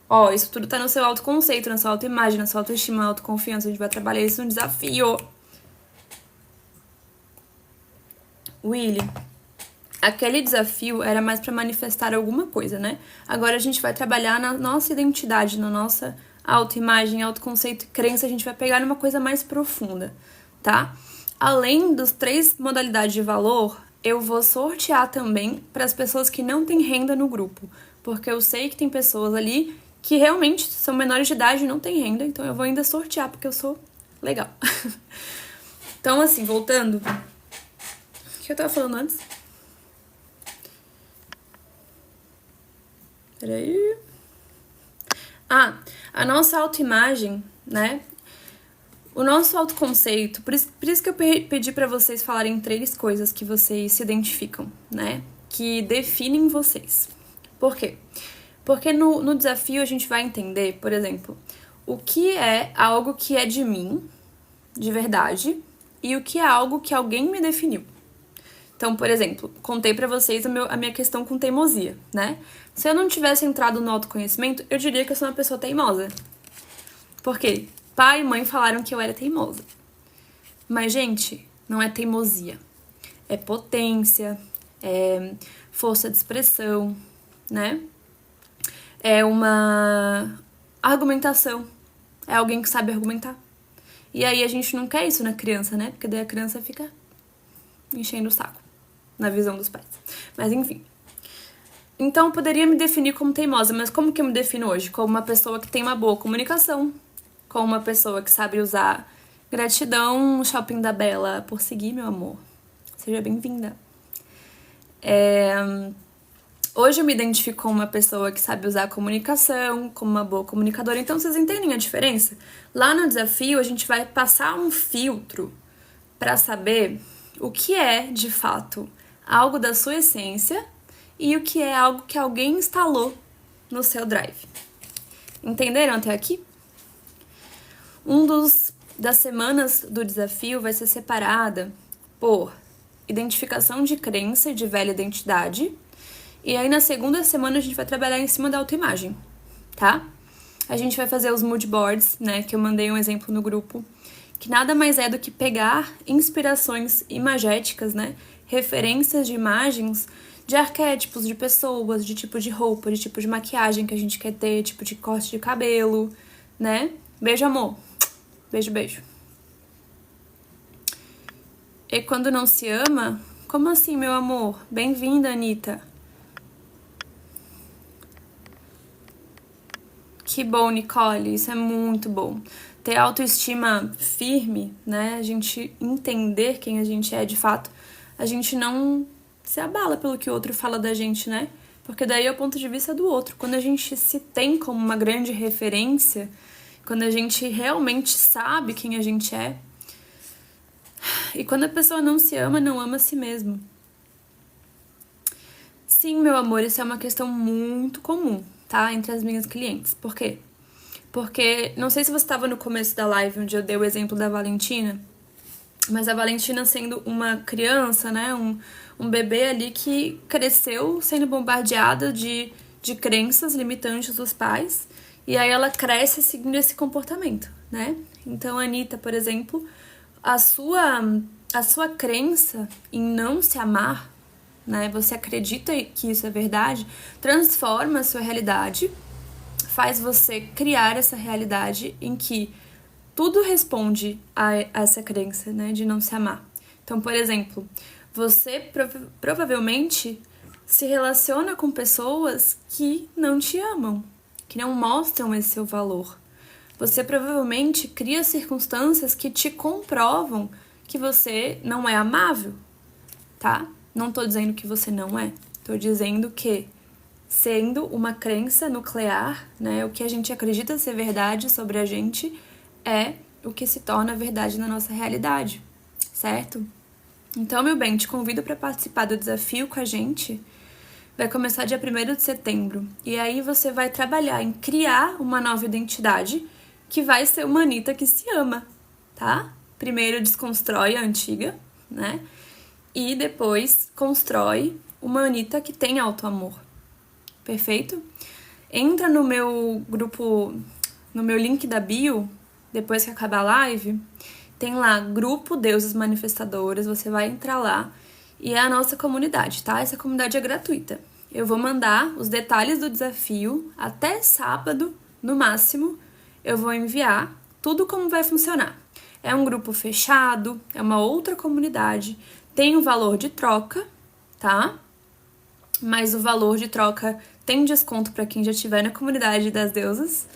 Ó, isso tudo tá no seu autoconceito, na sua autoimagem, na sua autoestima, na autoconfiança. A gente vai trabalhar isso no desafio. Willy, aquele desafio era mais pra manifestar alguma coisa, né? Agora a gente vai trabalhar na nossa identidade, na nossa autoimagem, autoconceito e crença. A gente vai pegar numa coisa mais profunda, tá? Além dos 3 modalidades de valor, eu vou sortear também para as pessoas que não têm renda no grupo. Porque eu sei que tem pessoas ali que realmente são menores de idade e não têm renda. Então eu vou ainda sortear, porque eu sou legal. Então, assim, voltando... O que eu tava falando antes? Peraí. A nossa autoimagem, né? O nosso autoconceito, por isso que eu pedi pra vocês falarem 3 coisas que vocês se identificam, né? Que definem vocês. Por quê? Porque no desafio a gente vai entender, por exemplo, o que é algo que é de mim, de verdade, e o que é algo que alguém me definiu. Então, por exemplo, contei pra vocês a minha questão com teimosia, né? Se eu não tivesse entrado no autoconhecimento, eu diria que eu sou uma pessoa teimosa. Por quê? Pai e mãe falaram que eu era teimosa. Mas, gente, não é teimosia. É potência, é força de expressão, né? É uma argumentação. É alguém que sabe argumentar. E aí a gente não quer isso na criança, né? Porque daí a criança fica enchendo o saco, na visão dos pais. Mas enfim. Então eu poderia me definir como teimosa, mas como que eu me defino hoje? Como uma pessoa que tem uma boa comunicação, como uma pessoa que sabe usar gratidão, Shopping da Bela, por seguir, meu amor. Seja bem-vinda. Hoje eu me identifico como uma pessoa que sabe usar a comunicação, como uma boa comunicadora. Então, vocês entendem a diferença? Lá no desafio, a gente vai passar um filtro para saber o que é, de fato, algo da sua essência e o que é algo que alguém instalou no seu drive. Entenderam até aqui? Das semanas do desafio vai ser separada por identificação de crença e de velha identidade. E aí, na segunda semana, a gente vai trabalhar em cima da autoimagem, tá? A gente vai fazer os mood boards, né? Que eu mandei um exemplo no grupo. Que nada mais é do que pegar inspirações imagéticas, né? Referências de imagens de arquétipos de pessoas, de tipo de roupa, de tipo de maquiagem que a gente quer ter, tipo de corte de cabelo, né? Beijo, amor. Beijo, beijo. E quando não se ama... Como assim, meu amor? Bem-vinda, Anitta. Que bom, Nicole. Isso é muito bom. Ter autoestima firme, né? A gente entender quem a gente é de fato. A gente não se abala pelo que o outro fala da gente, né? Porque daí é o ponto de vista do outro. Quando a gente se tem como uma grande referência, quando a gente realmente sabe quem a gente é, e quando a pessoa não se ama, não ama a si mesmo. Sim, meu amor, isso é uma questão muito comum, tá? Entre as minhas clientes. Por quê? Porque, não sei se você estava no começo da live, onde eu dei o exemplo da Valentina. Mas a Valentina sendo uma criança, né, um bebê ali que cresceu sendo bombardeada de crenças limitantes dos pais, e aí ela cresce seguindo esse comportamento, né? Então a Anitta, por exemplo, a sua crença em não se amar, né? Você acredita que isso é verdade, transforma a sua realidade, faz você criar essa realidade em que tudo responde a essa crença, né, de não se amar. Então, por exemplo, você provavelmente se relaciona com pessoas que não te amam, que não mostram esse seu valor. Você provavelmente cria circunstâncias que te comprovam que você não é amável, tá? Não tô dizendo que você não é. Tô dizendo que, sendo uma crença nuclear, né, o que a gente acredita ser verdade sobre a gente é o que se torna verdade na nossa realidade, certo? Então, meu bem, te convido para participar do desafio com a gente. Vai começar dia 1º de setembro. E aí você vai trabalhar em criar uma nova identidade que vai ser uma Anitta que se ama, tá? Primeiro desconstrói a antiga, né? E depois constrói uma Anitta que tem autoamor. Perfeito? Entra no meu grupo, no meu link da bio, depois que acabar a live, tem lá Grupo Deusas Manifestadoras, você vai entrar lá e é a nossa comunidade, tá? Essa comunidade é gratuita. Eu vou mandar os detalhes do desafio até sábado, no máximo, eu vou enviar tudo como vai funcionar. É um grupo fechado, é uma outra comunidade, tem um valor de troca, tá? Mas o valor de troca tem desconto para quem já estiver na comunidade das deusas.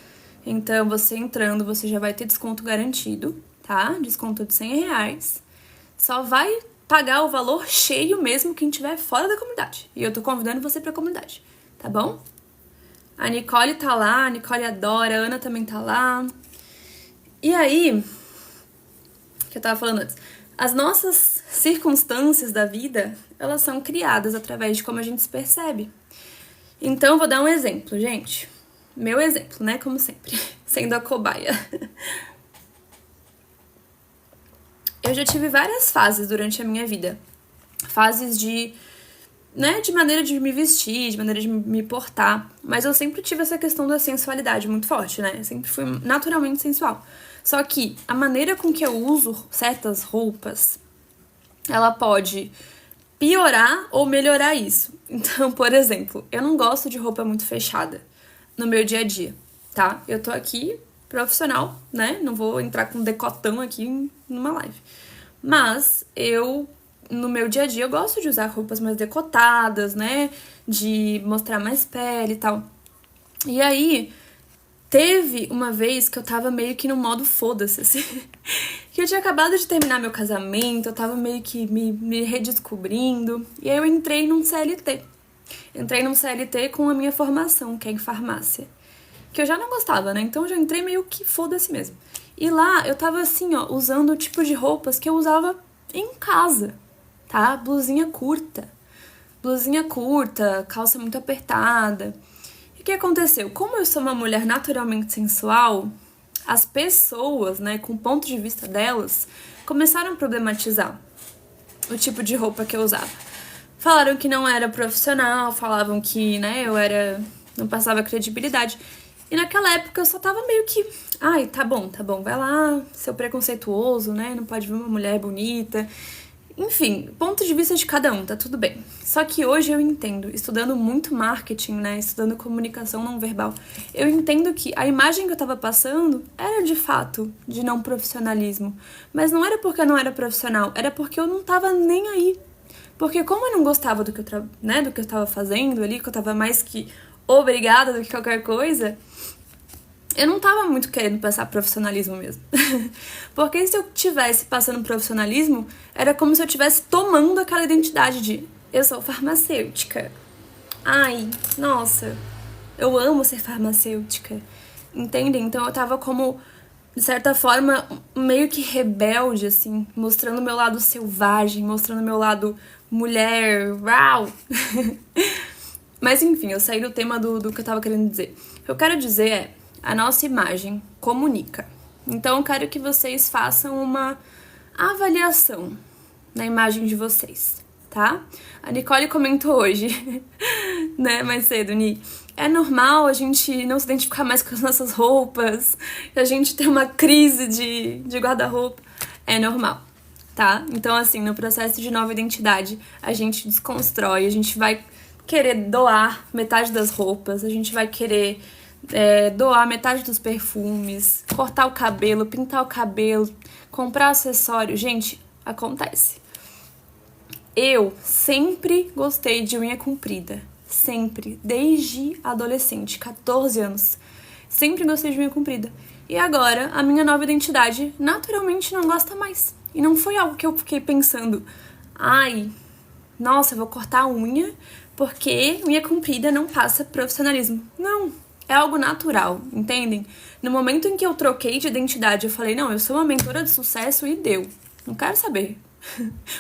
Então, você entrando, você já vai ter desconto garantido, tá? Desconto de R$100. Só vai pagar o valor cheio mesmo quem estiver fora da comunidade. E eu tô convidando você pra comunidade, tá bom? A Nicole tá lá, a Nicole adora, a Ana também tá lá. E aí, que eu tava falando antes, as nossas circunstâncias da vida, elas são criadas através de como a gente se percebe. Então, eu vou dar um exemplo, gente. Meu exemplo, né? Como sempre, sendo a cobaia. Eu já tive várias fases durante a minha vida. Fases de, né, de maneira de me vestir, de maneira de me portar. Mas eu sempre tive essa questão da sensualidade muito forte, né? Eu sempre fui naturalmente sensual. Só que a maneira com que eu uso certas roupas, ela pode piorar ou melhorar isso. Então, por exemplo, eu não gosto de roupa muito fechada no meu dia a dia, tá? Eu tô aqui profissional, né? Não vou entrar com decotão aqui numa live. Mas eu, no meu dia a dia, eu gosto de usar roupas mais decotadas, né? De mostrar mais pele e tal. E aí, teve uma vez que eu tava meio que no modo foda-se, assim. Que eu tinha acabado de terminar meu casamento, eu tava meio que me redescobrindo. E aí eu entrei num CLT. Entrei num CLT com a minha formação, que é em farmácia. Que eu já não gostava, né? Então eu já entrei meio que foda-se mesmo. E lá eu tava assim, ó, usando o tipo de roupas que eu usava em casa, tá? Blusinha curta, calça muito apertada. E o que aconteceu? Como eu sou uma mulher naturalmente sensual, as pessoas, né, com o ponto de vista delas, começaram a problematizar o tipo de roupa que eu usava. Falaram que não era profissional, falavam que, né, não passava credibilidade. E naquela época eu só tava meio que, ai, tá bom, vai lá, seu preconceituoso, né, não pode ver uma mulher bonita. Enfim, ponto de vista de cada um, tá tudo bem. Só que hoje eu entendo, estudando muito marketing, né, estudando comunicação não verbal, eu entendo que a imagem que eu tava passando era de fato de não profissionalismo. Mas não era porque eu não era profissional, era porque eu não tava nem aí. Porque como eu não gostava do que eu tava fazendo ali, que eu tava mais que obrigada do que qualquer coisa, eu não tava muito querendo passar profissionalismo mesmo. Porque se eu tivesse passando profissionalismo, era como se eu estivesse tomando aquela identidade de eu sou farmacêutica. Ai, nossa, eu amo ser farmacêutica. Entendem? Então eu tava como, de certa forma, meio que rebelde, assim, mostrando o meu lado selvagem, mostrando o meu lado mulher, uau! Mas enfim, eu saí do tema do que eu tava querendo dizer. O que eu quero dizer é, a nossa imagem comunica. Então eu quero que vocês façam uma Avaliação na imagem de vocês, tá? A Nicole comentou hoje, né, mais cedo, Ni. É normal a gente não se identificar mais com as nossas roupas, a gente ter uma crise de guarda-roupa. É normal, tá? Então, assim, no processo de nova identidade, a gente desconstrói, a gente vai querer doar metade das roupas, a gente vai querer doar metade dos perfumes, cortar o cabelo, pintar o cabelo, comprar acessório. Gente, acontece. Eu sempre gostei de unha comprida. Sempre. Desde adolescente, 14 anos. Sempre gostei de unha comprida. E agora, a minha nova identidade naturalmente não gosta mais. E não foi algo que eu fiquei pensando. Ai, nossa, eu vou cortar a unha porque unha comprida não passa profissionalismo. Não. É algo natural, entendem? No momento em que eu troquei de identidade, eu falei, não, eu sou uma mentora de sucesso e deu. Não quero saber.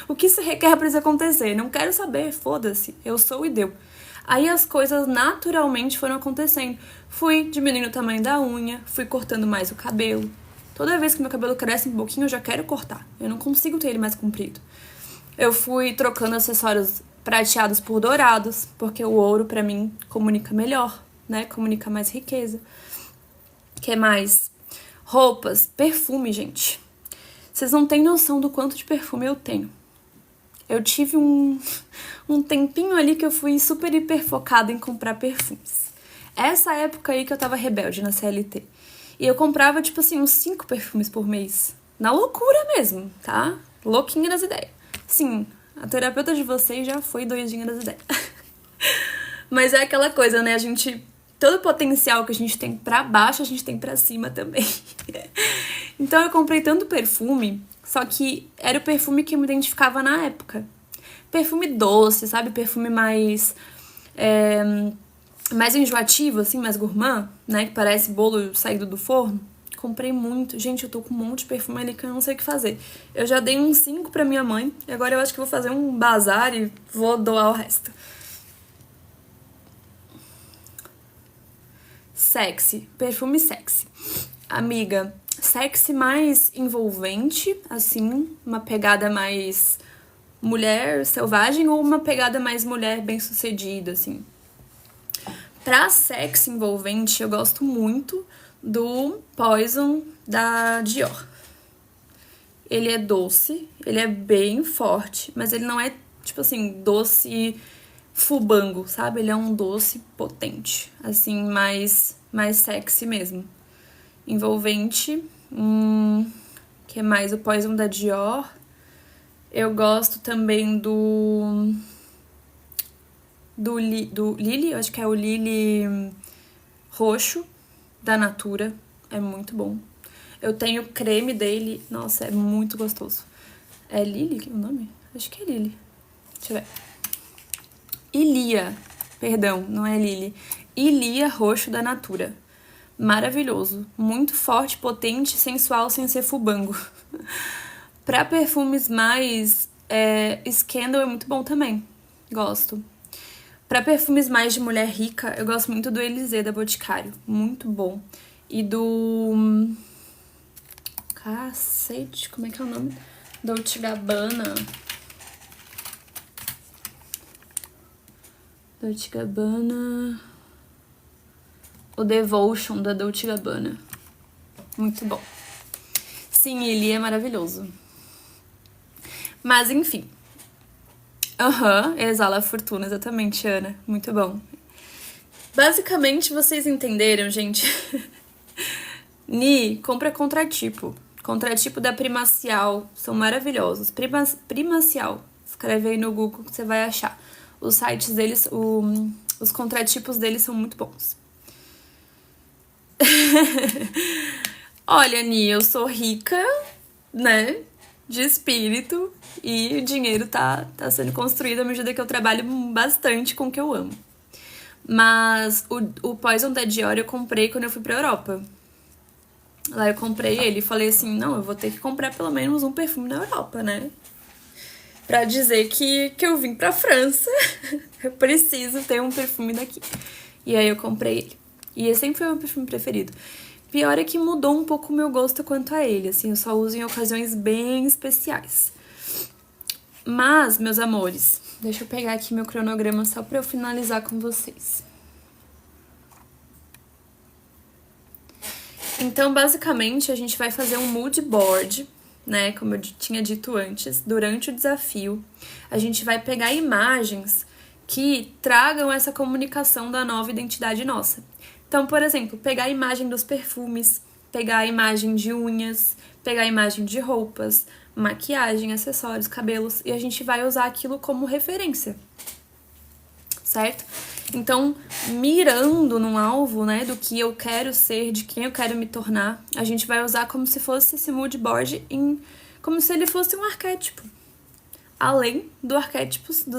O que se requer pra isso acontecer? Não quero saber, foda-se. Eu sou e deu. Aí as coisas naturalmente foram acontecendo. Fui diminuindo o tamanho da unha, fui cortando mais o cabelo. Toda vez que meu cabelo cresce um pouquinho, eu já quero cortar. Eu não consigo ter ele mais comprido. Eu fui trocando acessórios prateados por dourados, porque o ouro, pra mim, comunica melhor, né? Comunica mais riqueza. Que mais? Roupas, perfume, gente. Vocês não têm noção do quanto de perfume eu tenho. Eu tive um tempinho ali que eu fui super hiper focada em comprar perfumes. Essa época aí que eu tava rebelde na CLT. E eu comprava, tipo assim, uns 5 perfumes por mês. Na loucura mesmo, tá? Louquinha das ideias. Sim, a terapeuta de vocês já foi doidinha das ideias. Mas é aquela coisa, né? A gente... Todo o potencial que a gente tem pra baixo, a gente tem pra cima também. Então eu comprei tanto perfume, só que era o perfume que eu me identificava na época. Perfume doce, sabe? Perfume mais enjoativo, assim, mais gourmand, né? Que parece bolo saído do forno. Comprei muito. Gente, eu tô com um monte de perfume ali que eu não sei o que fazer. Eu já dei uns 5 pra minha mãe, e agora eu acho que vou fazer um bazar e vou doar o resto. Sexy, perfume sexy. Amiga, sexy mais envolvente, assim, uma pegada mais mulher selvagem ou uma pegada mais mulher bem-sucedida, assim. Pra sexy envolvente, eu gosto muito do Poison da Dior. Ele é doce, ele é bem forte, mas ele não é, tipo assim, doce fubango, sabe? Ele é um doce potente, assim, mais sexy mesmo. Envolvente, que é mais o Poison da Dior. Eu gosto também do Lily, eu acho que é o Lily roxo, da Natura. É muito bom. Eu tenho creme dele, nossa, é muito gostoso. É Lily o nome? Acho que é Lily. Deixa eu ver. Ilia, perdão, não é Lily. Ilia roxo da Natura. Maravilhoso. Muito forte, potente, sensual, sem ser fubango. Pra perfumes mais... Scandal é muito bom também. Gosto. Pra perfumes mais de mulher rica, eu gosto muito do Élysée da Boticário. Muito bom. E do... Cacete, como é que é o nome? Dolce Gabbana. Dolce Gabbana... O Devotion da Dolce Gabbana. Muito bom. Sim, ele é maravilhoso. Mas, enfim. Exala a fortuna, exatamente, Ana. Muito bom. Basicamente, vocês entenderam, gente? Ni, compra contratipo. Contratipo da Primacial. São maravilhosos. Primacial. Escreve aí no Google que você vai achar. Os sites deles, os contratipos deles são muito bons. Olha, Ni, eu sou rica, né, de espírito e o dinheiro tá sendo construído à medida que eu trabalho bastante com o que eu amo. Mas o Poison da Dior eu comprei quando eu fui pra Europa. Lá eu comprei ele e falei assim, não, eu vou ter que comprar pelo menos um perfume na Europa, né? Pra dizer que eu vim pra França, eu preciso ter um perfume daqui. E aí eu comprei ele. E esse sempre foi o meu perfume preferido. Pior é que mudou um pouco o meu gosto quanto a ele, assim, eu só uso em ocasiões bem especiais. Mas, meus amores, deixa eu pegar aqui meu cronograma só pra eu finalizar com vocês. Então, basicamente, a gente vai fazer um mood board, né? Como eu tinha dito antes, durante o desafio. A gente vai pegar imagens que tragam essa comunicação da nova identidade nossa. Então, por exemplo, pegar a imagem dos perfumes, pegar a imagem de unhas, pegar a imagem de roupas, maquiagem, acessórios, cabelos, e a gente vai usar aquilo como referência, certo? Então, mirando num alvo, né, do que eu quero ser, de quem eu quero me tornar, a gente vai usar como se fosse esse mood board, como se ele fosse um arquétipo, além dos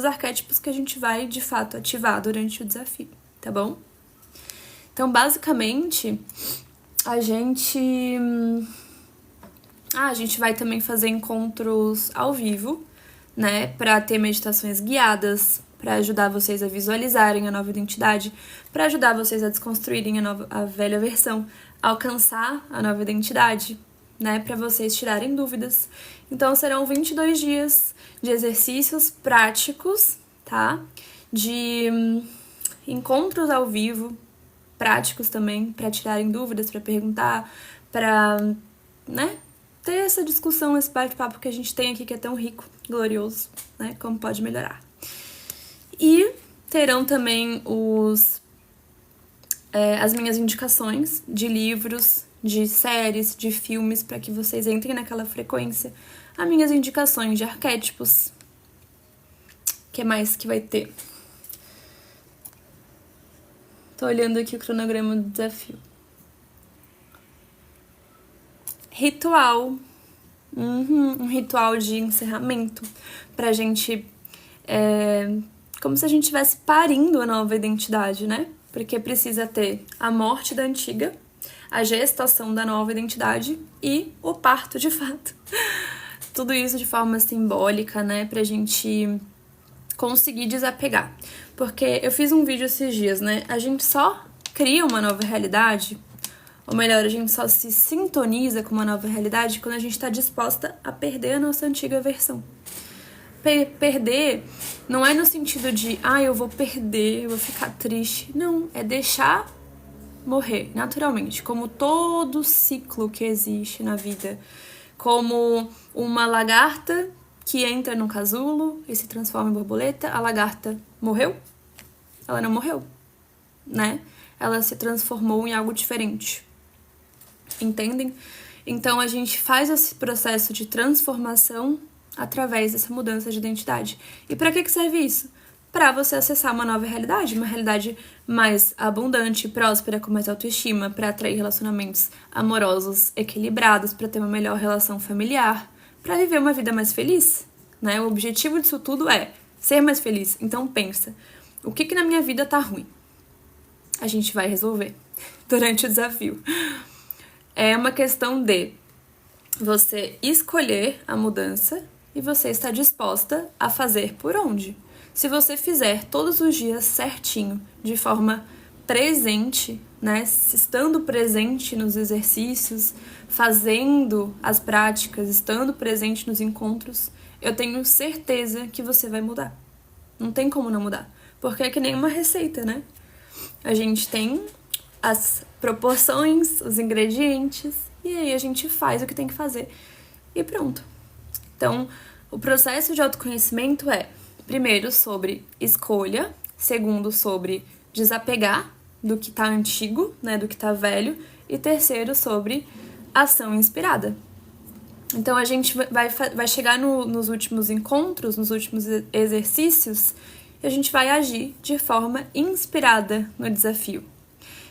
arquétipos que a gente vai, de fato, ativar durante o desafio, tá bom? Então, basicamente, a gente vai também fazer encontros ao vivo, né, para ter meditações guiadas, para ajudar vocês a visualizarem a nova identidade, para ajudar vocês a desconstruírem a velha versão, alcançar a nova identidade, né, para vocês tirarem dúvidas. Então, serão 22 dias de exercícios práticos, tá? De encontros ao vivo, práticos também, para tirarem dúvidas, para perguntar, para, né, ter essa discussão, esse bate-papo que a gente tem aqui, que é tão rico, glorioso, né, como pode melhorar. E terão também as minhas indicações de livros, de séries, de filmes, para que vocês entrem naquela frequência. As minhas indicações de arquétipos. O que mais que vai ter? Tô olhando aqui o cronograma do desafio. Ritual. Um ritual de encerramento. Pra gente... como se a gente estivesse parindo a nova identidade, né? Porque precisa ter a morte da antiga, a gestação da nova identidade e o parto de fato. Tudo isso de forma simbólica, né? Pra gente conseguir desapegar. Porque eu fiz um vídeo esses dias, né? A gente só cria uma nova realidade, ou melhor, a gente só se sintoniza com uma nova realidade quando a gente tá disposta a perder a nossa antiga versão. Perder não é no sentido de, eu vou perder, eu vou ficar triste. Não, é deixar morrer naturalmente, como todo ciclo que existe na vida. Como uma lagarta que entra num casulo e se transforma em borboleta. A lagarta morreu? Ela não morreu, né? Ela se transformou em algo diferente. Entendem? Então a gente faz esse processo de transformação através dessa mudança de identidade. E para que serve isso? Para você acessar uma nova realidade, uma realidade mais abundante, próspera, com mais autoestima, para atrair relacionamentos amorosos, equilibrados, para ter uma melhor relação familiar, para viver uma vida mais feliz, né? O objetivo disso tudo é ser mais feliz. Então pensa, o que na minha vida tá ruim? A gente vai resolver durante o desafio. É uma questão de você escolher a mudança e você está disposta a fazer por onde. Se você fizer todos os dias certinho, de forma presente, né, estando presente nos exercícios, fazendo as práticas, estando presente nos encontros, eu tenho certeza que você vai mudar. Não tem como não mudar, porque é que nem uma receita, né? A gente tem as proporções, os ingredientes, e aí a gente faz o que tem que fazer e pronto. Então, o processo de autoconhecimento é, primeiro, sobre escolha, segundo, sobre desapegar do que tá antigo, né, do que tá velho, e terceiro, sobre ação inspirada. Então, a gente vai chegar nos últimos encontros, nos últimos exercícios, e a gente vai agir de forma inspirada no desafio.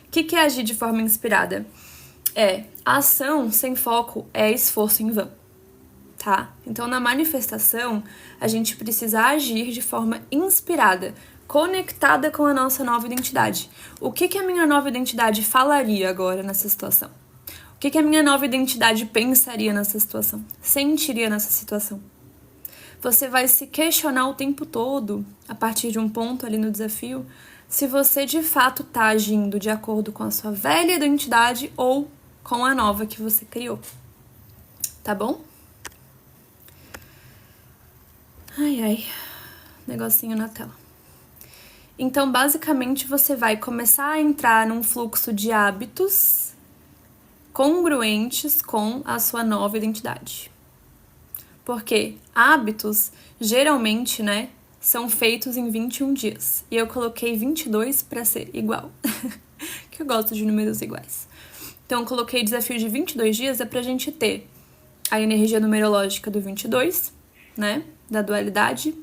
O que é agir de forma inspirada? A ação sem foco é esforço em vão, tá? Então, na manifestação, a gente precisa agir de forma inspirada, conectada com a nossa nova identidade. O que a minha nova identidade falaria agora nessa situação? O que a minha nova identidade pensaria nessa situação? Sentiria nessa situação? Você vai se questionar o tempo todo, a partir de um ponto ali no desafio, se você de fato está agindo de acordo com a sua velha identidade ou com a nova que você criou. Tá bom? Ai, ai. Negocinho na tela. Então, basicamente, você vai começar a entrar num fluxo de hábitos congruentes com a sua nova identidade. Porque hábitos, geralmente, né, são feitos em 21 dias. E eu coloquei 22 para ser igual. Que eu gosto de números iguais. Então, eu coloquei desafio de 22 dias é pra gente ter a energia numerológica do 22, né, da dualidade,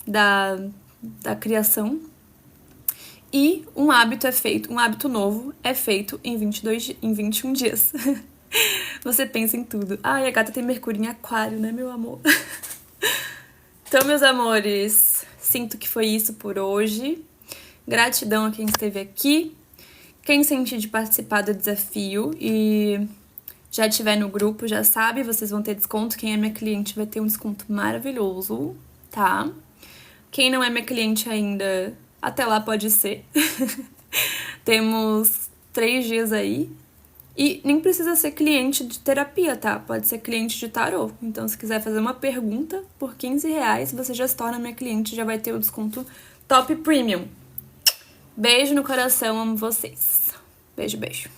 da criação. E um hábito novo é feito em 21 dias. Você pensa em tudo. Ai, a gata tem Mercúrio em Aquário, né, meu amor? Então, meus amores, sinto que foi isso por hoje. Gratidão a quem esteve aqui. Quem sentir de participar do desafio e já estiver no grupo, já sabe, vocês vão ter desconto. Quem é minha cliente vai ter um desconto maravilhoso, tá? Quem não é minha cliente ainda, até lá pode ser. Temos 3 dias aí. E nem precisa ser cliente de terapia, tá? Pode ser cliente de tarô. Então, se quiser fazer uma pergunta por R$15, você já se torna minha cliente e já vai ter o desconto Top Premium. Beijo no coração, amo vocês. Beijo, beijo.